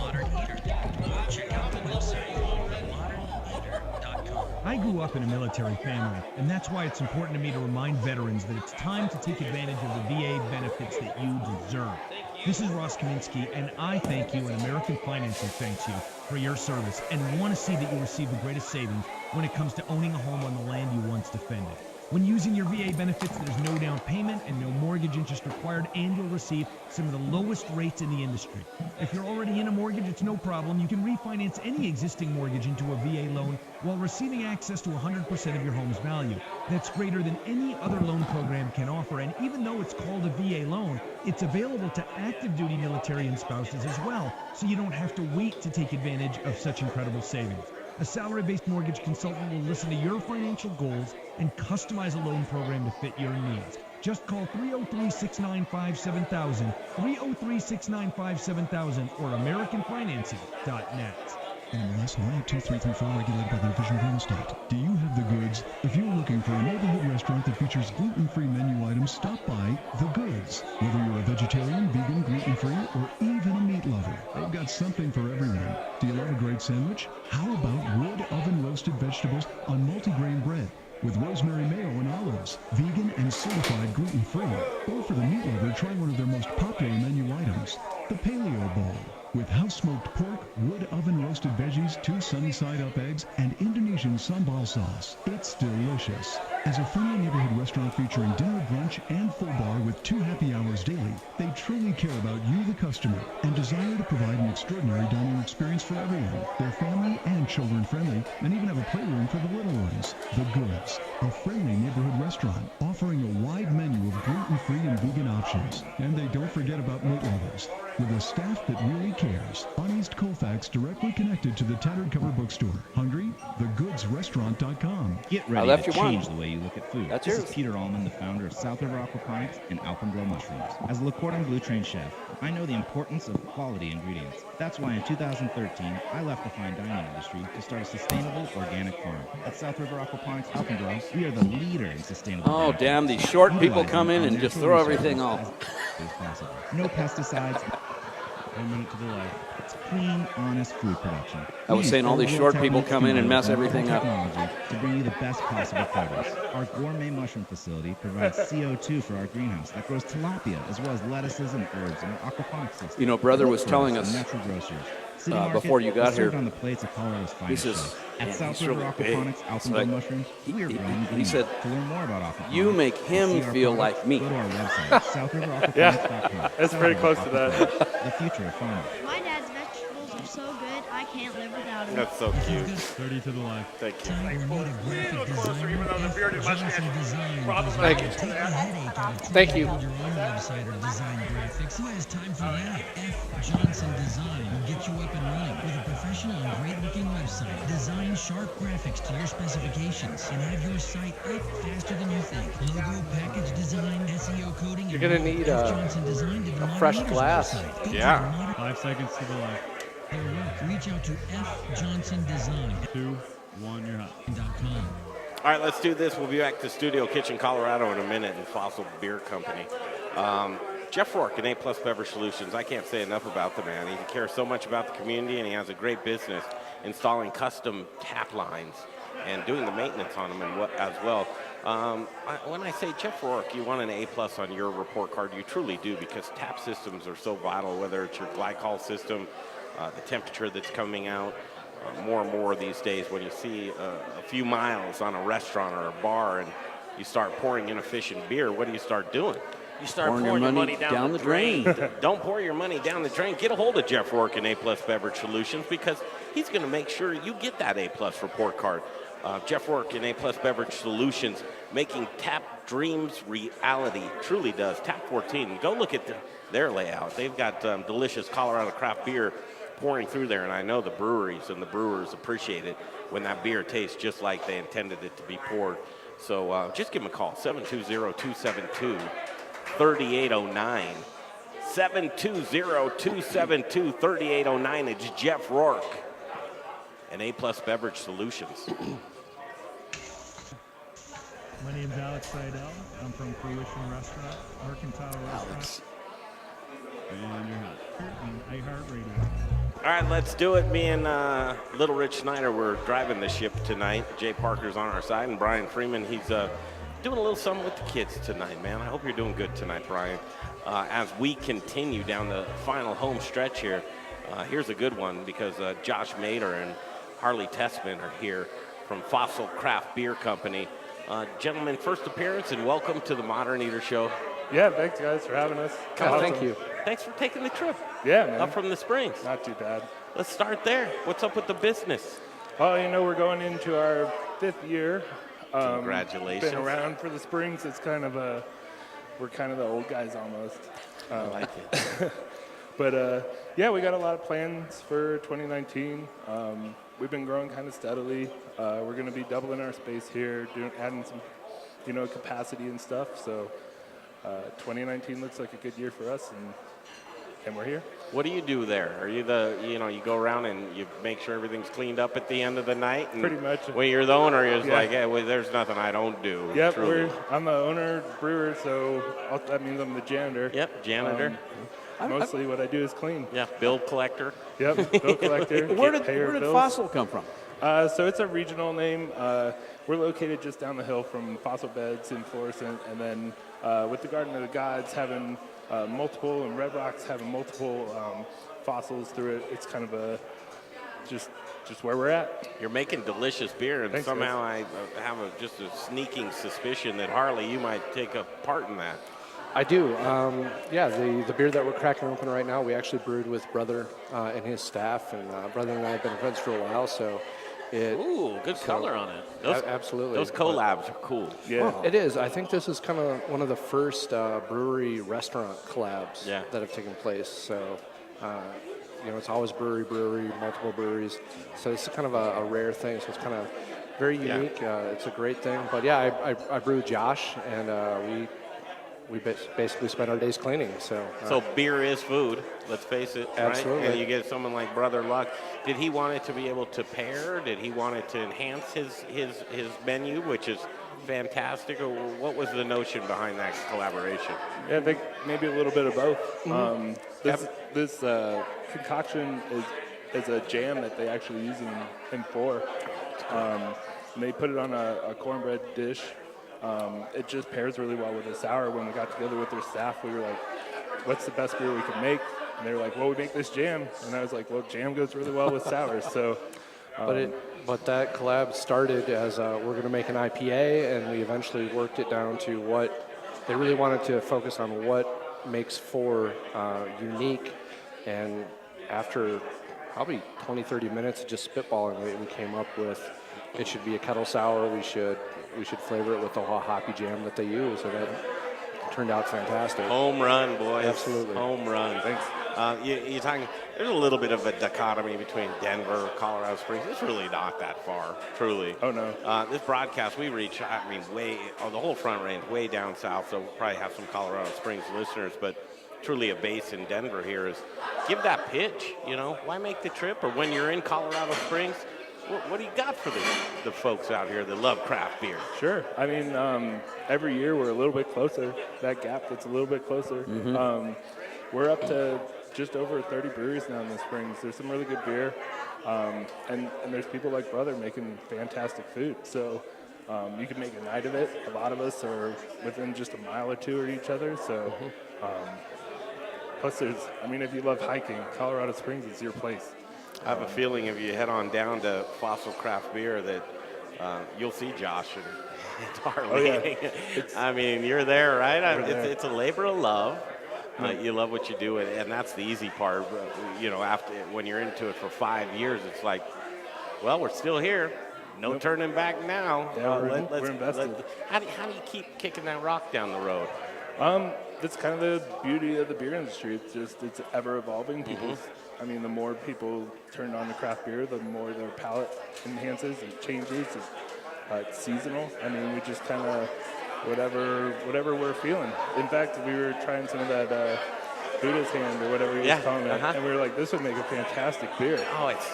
I grew up in a military family, and that's why it's important to me to remind veterans that it's time to take advantage of the VA benefits that you deserve. This is Ross Kaminsky, and I thank you, and American Financing thanks you for your service, and want to see that you receive the greatest savings when it comes to owning a home on the land you once defended. When using your VA benefits, there's no down payment and no mortgage interest required, and you'll receive some of the lowest rates in the industry. If you're already in a mortgage, it's no problem. You can refinance any existing mortgage into a VA loan while receiving access to 100% of your home's value. That's greater than any other loan program can offer, and even though it's called a VA loan, it's available to active duty military and spouses as well, so you don't have to wait to take advantage of such incredible savings. A salary-based mortgage consultant will listen to your financial goals and customize a loan program to fit your needs. Just call 303-695-7000, 303-695-7000, or AmericanFinancing.net. NMLS 92334, regulated by the Division of Real Estate. Do you have the goods? If you're looking for a neighborhood restaurant that features gluten-free menu items, stop by The Goods. Whether you're a vegetarian, vegan, gluten-free, or even a meat lover, they've got something for everyone. Do you love a great sandwich? How about wood oven roasted vegetables on multigrain bread with rosemary mayo and olives, vegan and certified gluten-free? Or for the meat lover, try one of their most popular menu items, the Paleo Bowl. With house-smoked pork, wood oven-roasted veggies, 2 sunny-side-up eggs, and Indonesian sambal sauce. It's delicious. As a friendly neighborhood restaurant featuring dinner, brunch, and full bar with 2 happy hours daily, they truly care about you, the customer, and desire to provide an extraordinary dining experience for everyone. They're family and children-friendly, and even have a playroom for the little ones. The Goods, a friendly neighborhood restaurant offering a wide menu of gluten-free and vegan options. And they don't forget about meat lovers, with a staff that really cares. On East Colfax, directly connected to the Tattered Cover Bookstore. Hungry? TheGoodsRestaurant.com. Get ready to change the way you look at food. That's This yours. is Peter Allman, the founder of South River Aquaponics and Alpenglow Mushrooms. As a Le Cordon Bleu trained chef, I know the importance of quality ingredients. That's why in 2013, I left the fine dining industry to start a sustainable organic farm. At South River Aquaponics Alpenglow, we are the leader in sustainable Oh, farming. damn, these short people Utilizing come in our and just natural throw everything resources off. as possible. No pesticides. 1 minute to the left. It's clean, honest food production. I was We saying all use these short third-world people techniques come in and mess combined with everything up. technology to bring you the best possible produce. Our gourmet mushroom facility provides CO2 for our greenhouse that grows tilapia as well as lettuces and herbs in our aquaponics system. You know, brother was Look for telling in us, natural grocers. City Market before you got is served here, on the plates of Colorado's finest is- chefs. man, At South he's River really big. Aquaponics It's Alpenglow like- Mushrooms, we are growing he said, to learn more about aquaponics, you make him see our feel products, like me. Go to our website, southriveraquponics.com. Yeah, that's South pretty River close to that. Aquaponics, the future of farming. My dad's vegetables are so good, I can't live without them. That's so cute. 30 to the left. Thank you. Thank you. Thank you. Who has time for that? F. Johnson Design will get you up and running with a professional and great-looking website. Design sharp graphics to your specifications and have your site up faster than you think. Logo, package design, SEO coding. You're gonna need a fresh glass. Yeah. 5 seconds to the left. Their work. Reach out to F. Johnson Design. 2, 1, you're hot. .com. All right, let's do this. We'll be back to Studio Kitchen, Colorado in a minute in Fossil Beer Company. Jeff Rourke and A-Plus Beverage Solutions. I can't say enough about the man. He cares so much about the community, and he has a great business installing custom tap lines and doing the maintenance on them as well. When I say Jeff Rourke, you want an A-plus on your report card, you truly do, because tap systems are so vital, whether it's your glycol system, the temperature that's coming out. More and more these days when you see a few miles on a restaurant or a bar and you start pouring inefficient beer, what do you start doing? You start pouring your money down the drain. Don't pour your money down the drain. Get a hold of Jeff Rourke and A-Plus Beverage Solutions, because he's going to make sure you get that A-Plus report card. Jeff Rourke and A-Plus Beverage Solutions, making tap dreams reality. Truly does. Tap 14. Go look at their layout. They've got delicious Colorado craft beer pouring through there, and I know the breweries and the brewers appreciate it when that beer tastes just like they intended it to be poured. So just give them a call, 720-272-3809. 720-272-3809. It's Jeff Rourke and A-Plus Beverage Solutions. My name's Alex Seidel. I'm from Fruition Restaurant, Mercantile Restaurant. And you're hot. On iHeartRadio. All right, let's do it. Me and Little Rich Snyder, we're driving the ship tonight. Jay Parker's on our side, and Brian Freeman, he's doing a little something with the kids tonight, man. I hope you're doing good tonight, Brian. As we continue down the final home stretch here, here's a good one, because Josh Mader and Harley Tessmann are here from Fossil Craft Beer Company. Gentlemen, first appearance, and welcome to the Modern Eater Show. Yeah, thanks, guys, for having us. Thank you. Thanks for taking the trip. Yeah, man. Up from the Springs. Not too bad. Let's start there. What's up with the business? Well, we're going into our 5th year. Congratulations. Been around for the Springs. It's kind of we're kind of the old guys almost. I like it. But yeah, we got a lot of plans for 2019. We've been growing kind of steadily. We're going to be doubling our space here, adding some, capacity and stuff. So 2019 looks like a good year for us, and we're here. What do you do there? Are you you go around and you make sure everything's cleaned up at the end of the night? And pretty much. When you're the owner, you're just Yeah. like, hey, well, there's nothing I don't do. Yep, truly. I'm the owner, brewer, so that means I'm the janitor. Yep, janitor. Mostly what I do is clean. Yeah, bill collector. Yep, bill collector. Where pay our did bills. Fossil come from? So it's a regional name. We're located just down the hill from Fossil Beds in Florissant, and then with the Garden of the Gods having multiple, and Red Rocks having multiple fossils through it, it's kind of just where we're at. You're making delicious beer, and Thanks, somehow guys. I have just a sneaking suspicion that Harley, you might take a part in that. I do. Yeah, the beer that we're cracking open right now, we actually brewed with Brother and his staff, and Brother and I have been friends for a while, so Ooh, good color on it. Absolutely. Those collabs are cool. Yeah. Well, it is. I think this is kind of one of the first brewery restaurant collabs Yeah. that have taken place. So, it's always brewery, multiple breweries. So it's kind of a rare thing. So it's kind of very unique. It's a great thing. But yeah, I brew Josh, and we basically spend our days cleaning. So beer is food. Let's face it. Absolutely. Right? And you get someone like Brother Luck. Did he want it to be able to pair? Did he want it to enhance his menu, which is fantastic? Or what was the notion behind that collaboration? Yeah, I think maybe a little bit of both. This concoction is a jam that they actually use in four. And they put it on a cornbread dish. It just pairs really well with a sour. When we got together with their staff, we were like, what's the best beer we can make? And they were like, well, we make this jam. And I was like, well, jam goes really well with sours. So, but that collab started as we're going to make an IPA, and we eventually worked it down to what they really wanted to focus on what makes four unique. And after probably 20, 30 minutes of just spitballing, we came up with it should be a kettle sour. We should flavor it with the hoppy jam that they use, and it turned out fantastic. Home run, boys. Absolutely. Home run. Thanks. You're talking, there's a little bit of a dichotomy between Denver, Colorado Springs. It's really not that far, truly. Oh, no. This broadcast, we reach, the whole Front Range, way down south, so we'll probably have some Colorado Springs listeners, but truly a base in Denver here is give that pitch, why make the trip? Or when you're in Colorado Springs, what do you got for the folks out here that love craft beer? Sure. I mean, every year we're a little bit closer. That gap gets a little bit closer. Mm-hmm. We're up to just over 30 breweries now in the Springs. There's some really good beer. And there's people like Brother making fantastic food. So you can make a night of it. A lot of us are within just a mile or two of each other. So plus if you love hiking, Colorado Springs is your place. I have a feeling if you head on down to Fossil Craft Beer that you'll see Josh and Harley. Oh, yeah. I mean, you're there, right? It's a labor of love. You love what you do, and that's the easy part. After when you're into it for 5 years, it's like, well, we're still here. No turning back now. Yeah, we're invested. How do you keep kicking that rock down the road? That's kind of the beauty of the beer industry. It's ever evolving. The more people turn on to craft beer, the more their palate enhances, it changes, it's seasonal. We just kind of whatever we're feeling. In fact, we were trying some of that Buddha's hand or whatever he was calling it, and we were like, this would make a fantastic beer. Oh, it's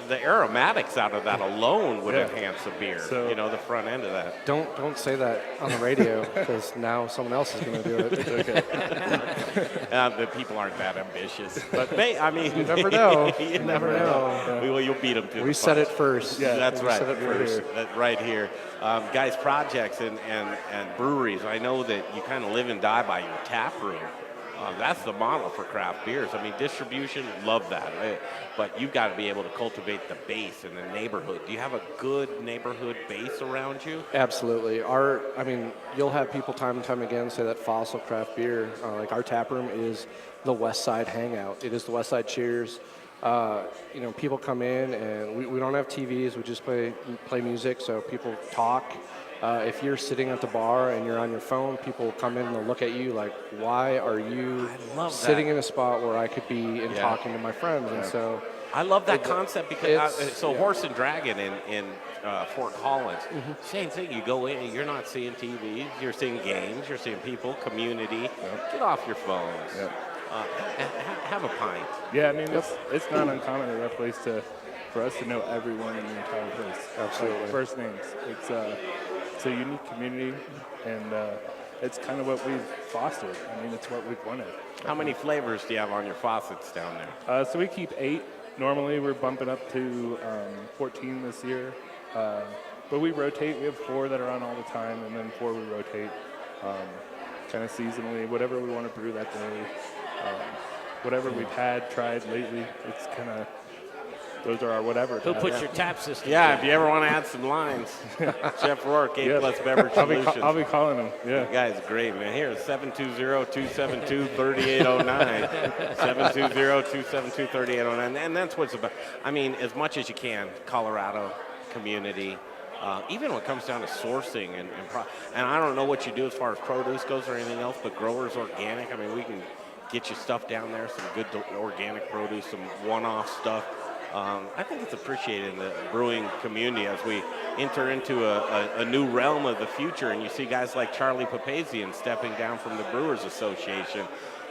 the aromatics out of that alone would enhance a beer. So, the front end of that. Don't say that on the radio because now someone else is going to do it. It's okay. The people aren't that ambitious, but you never know. you never know. Yeah. You'll beat them to We said it first. Yeah, that's right. Said it first. Right here, guys. Projects and breweries. I know that you kind of live and die by your tap room. That's the model for craft beers. Distribution, love that. But you've got to be able to cultivate the base in the neighborhood. Do you have a good neighborhood base around you? Absolutely. You'll have people time and time again say that Fossil Craft Beer, like our tap room, is the West Side hangout. It is the West Side Cheers. People come in and we don't have TVs. We just play music, so people talk. If you're sitting at the bar and you're on your phone, people come in and they'll look at you like, why are you sitting in a spot where I could be and talking to my friends? And so I love that concept because Horse and Dragon in Fort Collins, same thing. You go in, you're not seeing TVs, you're seeing games, you're seeing people, community. Get off your phones. Have a pint. Yeah, it's not uncommon at our place for us to know everyone in the entire place. Absolutely. First names. It's a unique community, and it's kind of what we've fostered. It's what we've wanted. How many flavors do you have on your faucets down there? So we keep 8. Normally we're bumping up to 14 this year. But we rotate. We have 4 that are on all the time, and then 4 we rotate kind of seasonally, whatever we want to brew that day. Whatever we've tried lately, it's kind of, those are our whatever. Who puts your tap system? Yeah, if you ever want to add some lines, Jeff Rourke, A+ Beverage Solutions. I'll be calling him. Yeah, that guy's great, man. Here, 720-272-3809. 720-272-3809. And that's what's about. As much as you can, Colorado community. Even when it comes down to sourcing and I don't know what you do as far as produce goes or anything else, but growers organic. We can get you stuff down there, some good organic produce, some one-off stuff. I think it's appreciated in the brewing community as we enter into a new realm of the future, and you see guys like Charlie Papazian stepping down from the Brewers Association,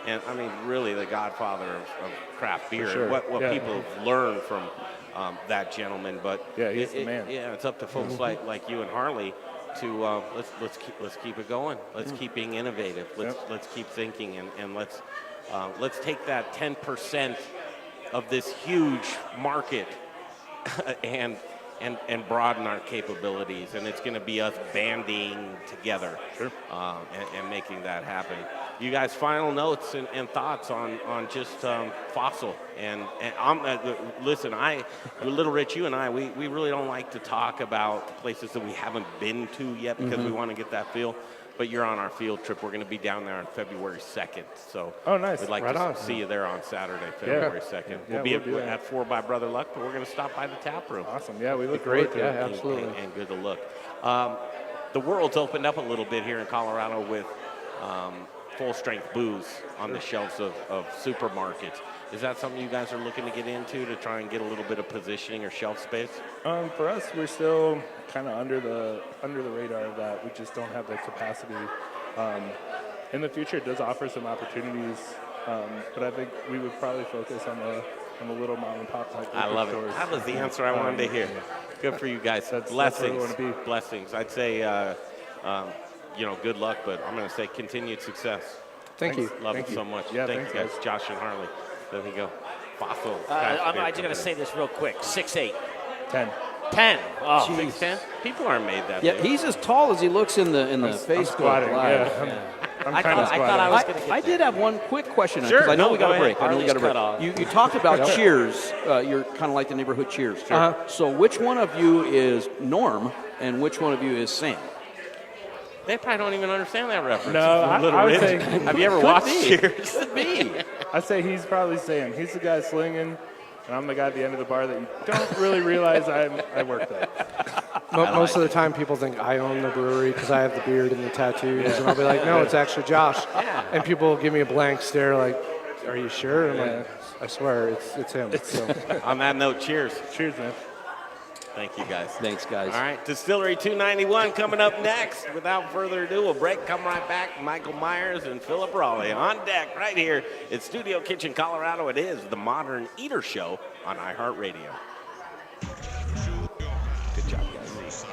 and I mean, really the godfather of craft beer. Sure. And what people have learned from that gentleman. But yeah, he's the man. Yeah, it's up to folks like you and Harley to let's keep it going. Let's keep being innovative. Let's keep thinking, and let's take that 10% of this huge market and broaden our capabilities. And it's going to be us banding together and making that happen. You guys, final notes and thoughts on just Fossil. And listen, Little Rich, you and I, we really don't like to talk about places that we haven't been to yet because we want to get that feel. But you're on our field trip. We're going to be down there on February 2nd. So nice. We'd like to see you there on Saturday, February 2nd. We'll be at 4 by Brother Luck, but we're going to stop by the tap room. Awesome. Yeah, we look great. forward to it. Absolutely. And good to look. The world's opened up a little bit here in Colorado with full-strength booze on the shelves of supermarkets. Is that something you guys are looking to get into to try and get a little bit of positioning or shelf space? For us, we're still kind of under the radar of that. We just don't have the capacity. In the future, it does offer some opportunities, but I think we would probably focus on the little mom and pop type. I love stores. it. That was the answer I wanted to hear. Good for you guys. That's where we want to be. Blessings. I'd say, good luck, but I'm going to say continued success. Thank you. Love it so much. Yeah, thanks, guys. guys. Josh and Harley. There we go. Fossil. I'm just going to say this real quick. 6'8". 10. 10. Oh, 6'10"? People aren't made that Yeah, big. he's as tall as he looks in the Facebook squatting, Live. I'm I kind of thought I was going to get I did have one quick question because Sure. I know No, we got go a break. ahead. I know we got a break. Harley's cut off. You talked about Cheers. You're kind of like the neighborhood Cheers. So which one of you is Norm and which one of you is Sam? They probably don't even understand that reference. No, I would say Have you ever watched Cheers? Could be. I say he's probably Sam. He's the guy slinging, and I'm the guy at the end of the bar that you don't really realize I work there. Most of the time, people think I own the brewery because I have the beard and the tattoos, and I'll be like, no, it's actually Josh. And people give me a blank stare, like, are you sure? And I'm like, I swear, it's him. So. On that note, cheers. Cheers, man. Thank you, guys. Thanks, guys. All right, Distillery 291 coming up next. Without further ado, a break. Come right back. Michael Myers and Philip Rawleigh on deck right here at Studio Kitchen, Colorado. It is the Modern Eater Show on iHeartRadio. Good job, guys.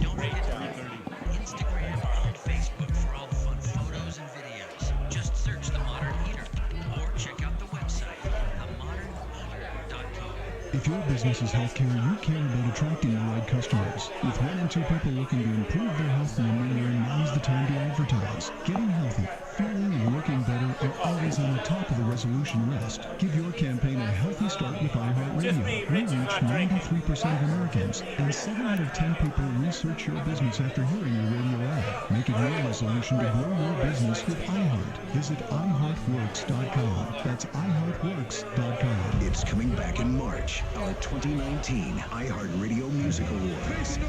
Don't forget Instagram and Facebook for all the fun photos and videos. Just search The Modern Eater or check out the website, themoderneater.com. If your business is healthcare, you care about attracting the right customers. With 1 in 2 people looking to improve their health in the new year, now's the time to advertise. Getting healthy, feeling and looking better are always on the top of the resolution list. Give your campaign a healthy start with iHeartRadio. We reach 93% of Americans, and 7 out of 10 people research your business after hearing your radio ad. Make it your resolution to grow your business with iHeart. Visit iHeartWorks.com. That's iHeartWorks.com. It's coming back in March, our 2019 iHeartRadio Music Awards.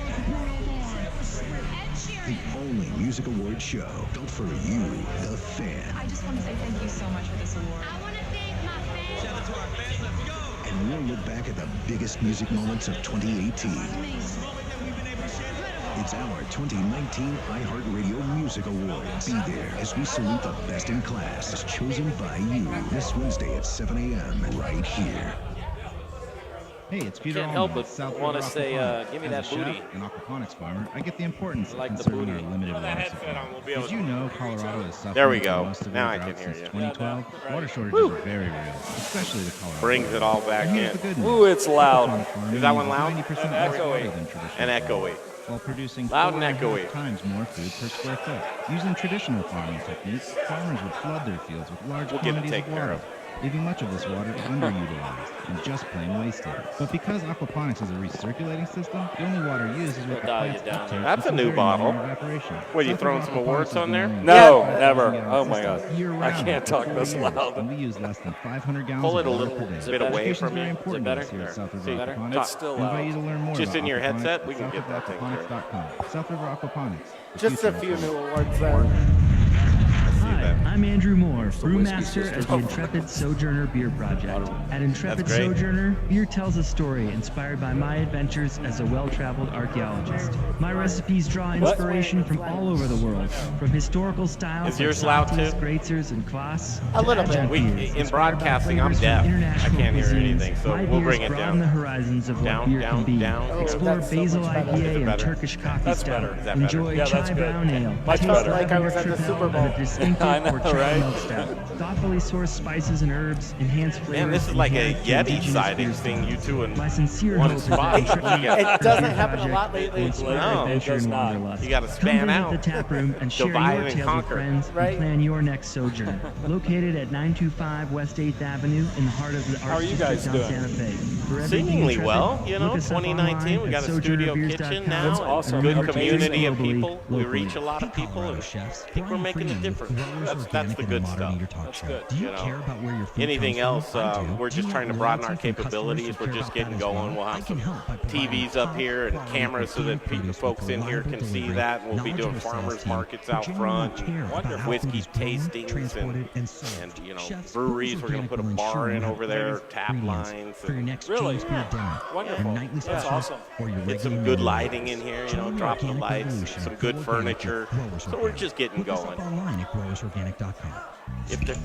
The only music award show built for you, the fan. I just want to say thank you so much for this award. I want to thank my fans. Shout out to our fans. Let's go. And we'll look back at the biggest music moments of 2018. It's our 2019 iHeartRadio Music Awards. Be there as we salute the best in class, as chosen by you, this Wednesday at 7 a.m. right here. Hey, it's Peter Can't Allman, help but South wanna River say, Aquaponics. give me As that a booty. chef and aquaponics farmer, I get the importance I like of the conserving booty. our limited Put that water headset supply. on, we'll be able Did to- you know Colorado is suffering There we from go. the most severe Now I drought can hear since you. 2012? Water shortages are very real, especially the Colorado. Brings it all back And here's in. the good news. Ooh, it's loud. Aquaponic farming Is that one uses loud? 90% And less water echoey. than traditional And echoey. farming, while producing Loud and 4.5 echoey. times more food per square foot. Using traditional farming techniques, farmers would flood their fields with large We'll get it quantities taken of care water, of. leaving much of this water underutilized and just plain wasted. But because aquaponics is a recirculating system, the only water used is what the We'll dial you plants down uptake there. That's a from new very bottle. minor evaporation. What, you South throwing River some awards Aquaponics on has there? been No, using never. the Oh, my system God. year-round I can't for talk 40 this years, loud. and we use less than 500 gallons Pull it of a water little per day. bit away Education from is very you. important Is it to us here better? at South River See, better? Aquaponics. It's still We invite you to loud. learn more Just about in your aquaponics headset, we at can get that taken care of. southriver.aquaponics.com. South River Aquaponics. the Just a future few of new farming. awards there. Hi, I'm Andrew Moore, Whiskey brewmaster Sisters. at the Intrepid Sojourner Beer Project. At Intrepid That's great. Sojourner, beer tells a story inspired by my adventures as a well-traveled archaeologist. My recipes draw inspiration from all over the world, from historical styles Is yours loud, too? Grazers, and Kvass. A little bit. In broadcasting, I'm deaf. I can't hear anything, so we'll bring it broaden the down. horizons of what Down, beer down, can be. down. Oh, Explore that's so basil much better. Is IPA it and better? Turkish coffee That's stout. better. Is that better? Enjoy Yeah, that's chai good. brown ale. Much Taste better. Like I was at the lavender Super tripel Bowl. and a distinctive I know, horchata right? milk stout. Thoughtfully sourced spices and herbs, enhance flavors. Man, this is like a inherent to Yeti indigenous sighting beer thing, you styles. two in My sincere one hope is spot. that Intrepid It doesn't Beer happen a Project lot lately. will inspire No, it adventure does and not. wanderlust. You gotta Come span visit out. the tap room and share Divide your and tales conquer. with friends Right. and plan your next sojourn. Located at 925 West 8th Avenue in the heart of the How are Arts you District guys on doing? Santa Fe. For everything Seemingly Intrepid, well, you know, look us up 2019, we online got at a studio sojournerbeers.com. kitchen now. That's and awesome. Good Amazing. community of Globally, people. We locally. reach a lot of people, Colorado and chefs, I think we're Brian making a Freeman with difference. Growers That's Organic the and good Modern stuff. Eater Talk That's Show. good. Do you You know, care about where your food anything comes from? else, I do. we're Do you just trying to have broaden our loyalty from customers capabilities. who We're care just about getting that as going. well? We'll I have can some help by providing TVs up here and high-quality cameras so that organic produce folks with in here reliable can see delivery, that. And we'll be doing knowledgeable farmers sales team markets who out genuinely front, care about how whiskey food is grown, tastings, transported, and sold. and you know, Chefs, breweries. Growers We're going to put a Organic will bar ensure in you have over there, great tap ingredients lines. for your and next Really? James Beard dinner, Wonderful. your nightly That's special, awesome. or your Get some regular good meal. lighting in here, you know, Join the drop the organic lights, revolution. some Go good organic furniture. with Growers So we're Organic. just getting Look us going. up online at growersorganic.com. If there-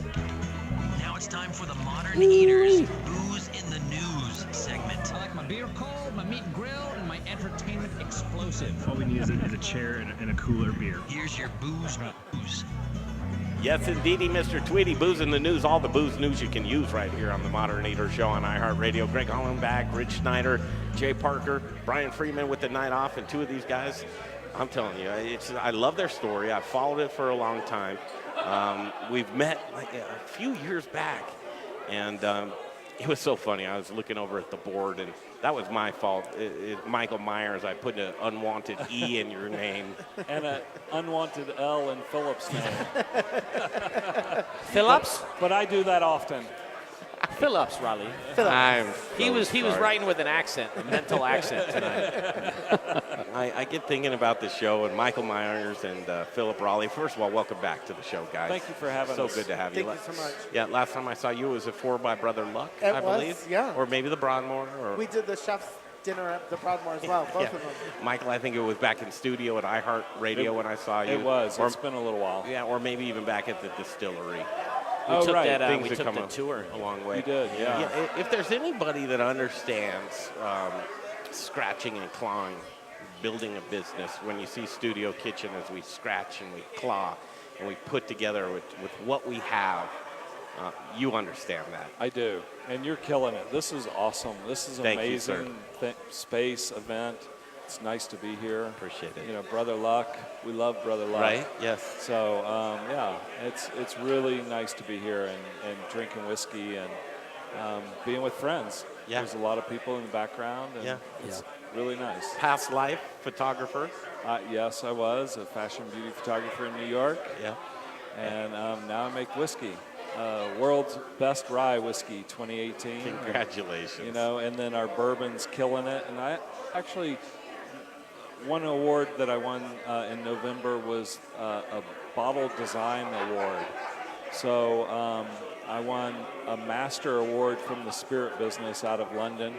Now it's time for the Modern Eaters Booze in the News segment. I like my beer cold, my meat grilled, and my entertainment explosive. All we need is a chair and a cooler beer. Here's your booze news. Yes, indeedy, Mr. Tweety. Booze in the news, all the booze news you can use right here on the Modern Eater Show on iHeartRadio. Greg Hollenbach, Rich Schneider, Jay Parker, Brian Freeman with the night off, and two of these guys, I'm telling you, I love their story. I've followed it for a long time. We've met like a few years back, and it was so funny. I was looking over at the board, and that was my fault. Michael Myers, I put an unwanted E in your name. And an unwanted L in Phillips' name. Phillips? But I do that often. Phillips, Rawleigh. He was writing with an accent, a mental accent tonight. I get thinking about the show and Michael Myers and Philip Rawleigh. First of all, welcome back to the show, guys. Thank you for having so us. So good to have you. Thank you so much. Yeah, last time I saw you was at 4 by Brother Luck, It I was, believe. yeah. Or maybe the Broadmoor. Or We did the chef's dinner at the Broadmoor as well, both yeah. of them. Michael, I think it was back in studio at iHeartRadio when I saw you. It was. Or, It's been a little while. Yeah, or maybe even back at the Distillery. We took right. that, Things we have took come the tour. a long way. You did, yeah. If there's anybody that understands scratching and clawing, building a business, when you see Studio Kitchen as we scratch and we claw and we put together with what we have, you understand that. I do. And you're killing it. This is awesome. This is an Thank you, sir. amazing space, event. It's nice to be here. Appreciate it. You know, Brother Luck. We love Brother Luck. Right, yes. So, yeah, it's really nice to be here and drinking whiskey and being with friends. Yeah. There's a lot of people in the background. And it's really nice. Past life photographer? Yes, I was a fashion beauty photographer in New York. Yeah. And now I make whiskey. World's Best Rye Whiskey 2018. Congratulations. You know, and then our bourbon's killing it. And I actually, one award that I won in November was a bottle design award. So I won a master award from the spirit business out of London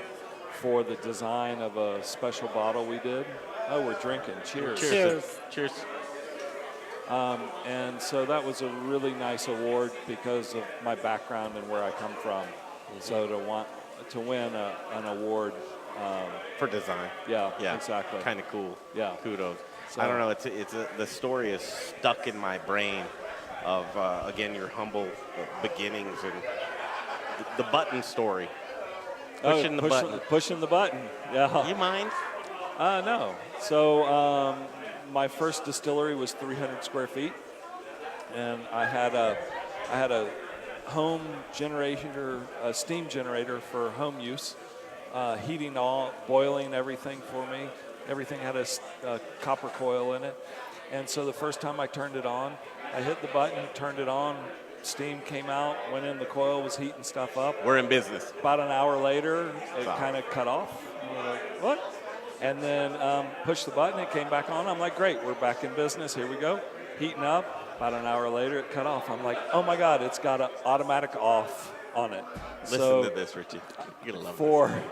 for the design of a special bottle we did. Oh, we're drinking. Cheers. Cheers. Cheers. And so that was a really nice award because of my background and where I come from. So to win an award for design. Yeah, yeah, exactly. Kind of cool. Yeah, kudos. So, I don't know. The story is stuck in my brain of again your humble beginnings and the button story. Pushing the button. Pushing the button. Yeah. You mind? No. So my first distillery was 300 square feet, and I had a home generator, a steam generator for home use, heating boiling everything for me. Everything had a copper coil in it, and so the first time I turned it on, I hit the button, turned it on. Steam came out, went in, the coil was heating stuff up. We're in business. About an hour later, it kind of cut off. And we're like, what? And then pushed the button, it came back on. I'm like, great, we're back in business. Here we go. Heating up, About an hour later, it cut off. I'm like, oh my God, it's got an automatic off on it. Listen to this, Richie. You're gonna love For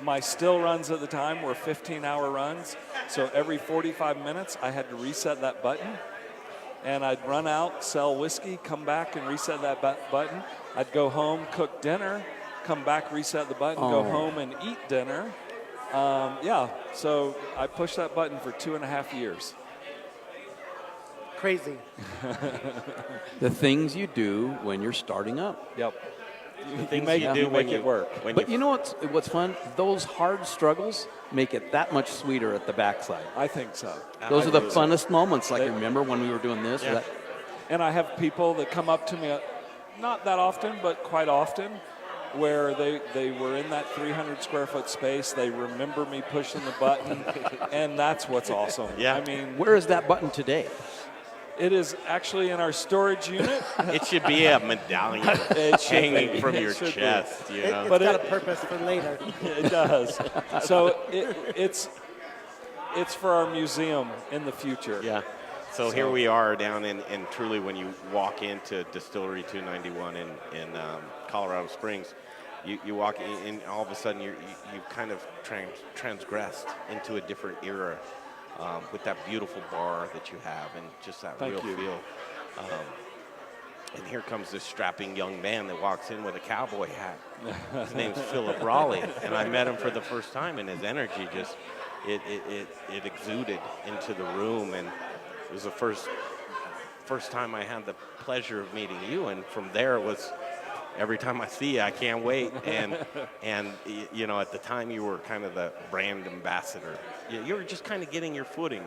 my still runs at the time were 15-hour runs, so every 45 minutes I had to reset that button, and I'd run out, sell whiskey, come back and reset that button. I'd go home, cook dinner, come back, reset the button, go home and eat dinner. So I pushed that button for 2.5 years. Crazy. The things you do when you're starting up. Yep. You make it work. But you know what's fun? Those hard struggles make it that much sweeter at the backside. I think so. Those are the funnest moments. Like, remember when we were doing this? Yeah. And I have people that come up to me, not that often, but quite often, where they were in that 300 square foot space. They remember me pushing the button, and that's what's awesome. Yeah. I mean, where is that button today? It is actually in our storage unit. It should be a medallion hanging from your chest. You know? It's got a purpose for later. It does. So it's for our museum in the future. Yeah. So here we are down in truly when you walk into Distillery 291 in Colorado Springs, you walk in and all of a sudden you've kind of transgressed into a different era. With that beautiful bar that you have and just that real feel. And here comes this strapping young man that walks in with a cowboy hat. His name's Philip Rawleigh, and I met him for the first time, and his energy just, it exuded into the room, and it was the first time I had the pleasure of meeting you, and from there it was, every time I see you, I can't wait. And you know, at the time you were kind of the brand ambassador. You were just kind of getting your footing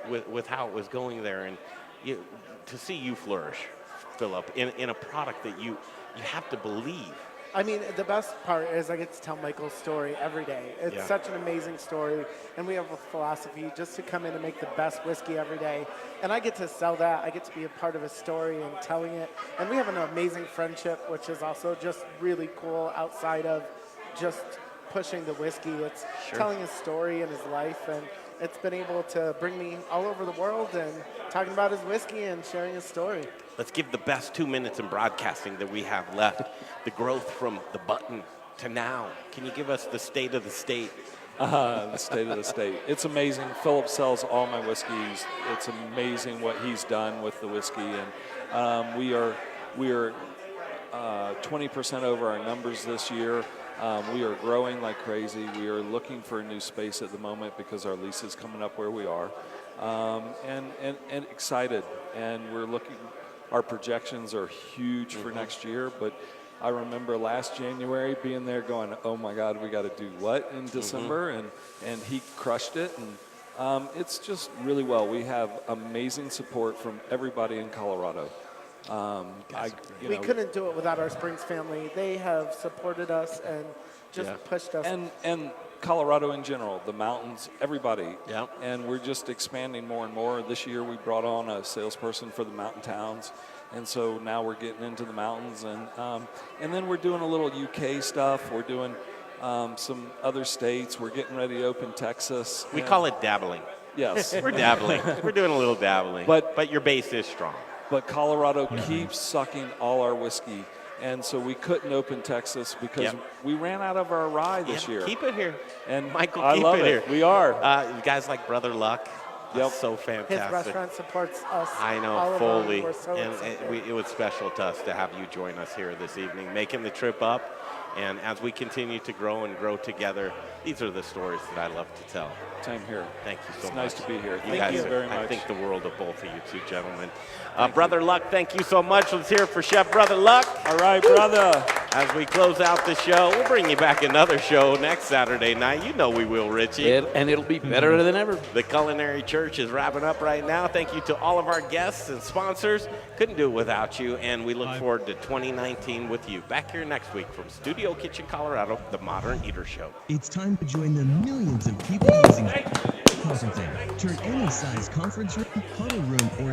with how it was going there. And to see you flourish, Philip, in a product that you have to believe. I mean, the best part is I get to tell Michael's story every day. It's such an amazing story, and we have a philosophy just to come in and make the best whiskey every day. And I get to sell that. I get to be a part of his story and telling it. And we have an amazing friendship, which is also just really cool outside of just pushing the whiskey. It's telling his story and his life, and it's been able to bring me all over the world and talking about his whiskey and sharing his story. Let's give the best 2 minutes in broadcasting that we have left. The growth from the button to now. Can you give us the state of the state? The state of the state. It's amazing. Philip sells all my whiskeys. It's amazing what he's done with the whiskey, and we are 20% over our numbers this year. We are growing like crazy. We are looking for a new space at the moment because our lease is coming up where we are, and excited. And we're looking. Our projections are huge for next year, but I remember last January being there going, oh my God, we got to do what in December? And he crushed it. And it's just really well. We have amazing support from everybody in Colorado. We couldn't do it without our Springs family. They have supported us and just pushed us. And Colorado in general, the mountains, everybody. Yeah. And we're just expanding more and more. This year we brought on a salesperson for the mountain towns. And so now we're getting into the mountains. And then we're doing a little UK stuff. We're doing some other states. We're getting ready to open Texas. We call it dabbling. Yes. We're dabbling. We're doing a little dabbling. But your base is strong. But Colorado keeps sucking all our whiskey. And so we couldn't open Texas because we ran out of our rye this year. Keep it here. And Michael, I keep love it here. We are. Guys like Brother Luck. So fantastic. His restaurant supports us. I know, all fully. We're so It was special to us to have you join us here this evening, making the trip up. And as we continue to grow and grow together, these are the stories that I love to tell. Same here. Thank you so much. It's nice to be here. Thank you very much. I think the world of both of you two gentlemen. Brother Luck, thank you so much. Let's hear it for Chef Brother Luck. All right, brother. As we close out the show, we'll bring you back another show next Saturday night. You know we will, Richie. And it'll be better than ever. The Culinary Church is wrapping up right now. Thank you to all of our guests and sponsors. Couldn't do it without you, and we look forward to 2019 with you. Back here next week from Studio Kitchen, Colorado, the Modern Eater Show. It's time to join the millions of people using conferencing. Turn any size conference room, huddle room, or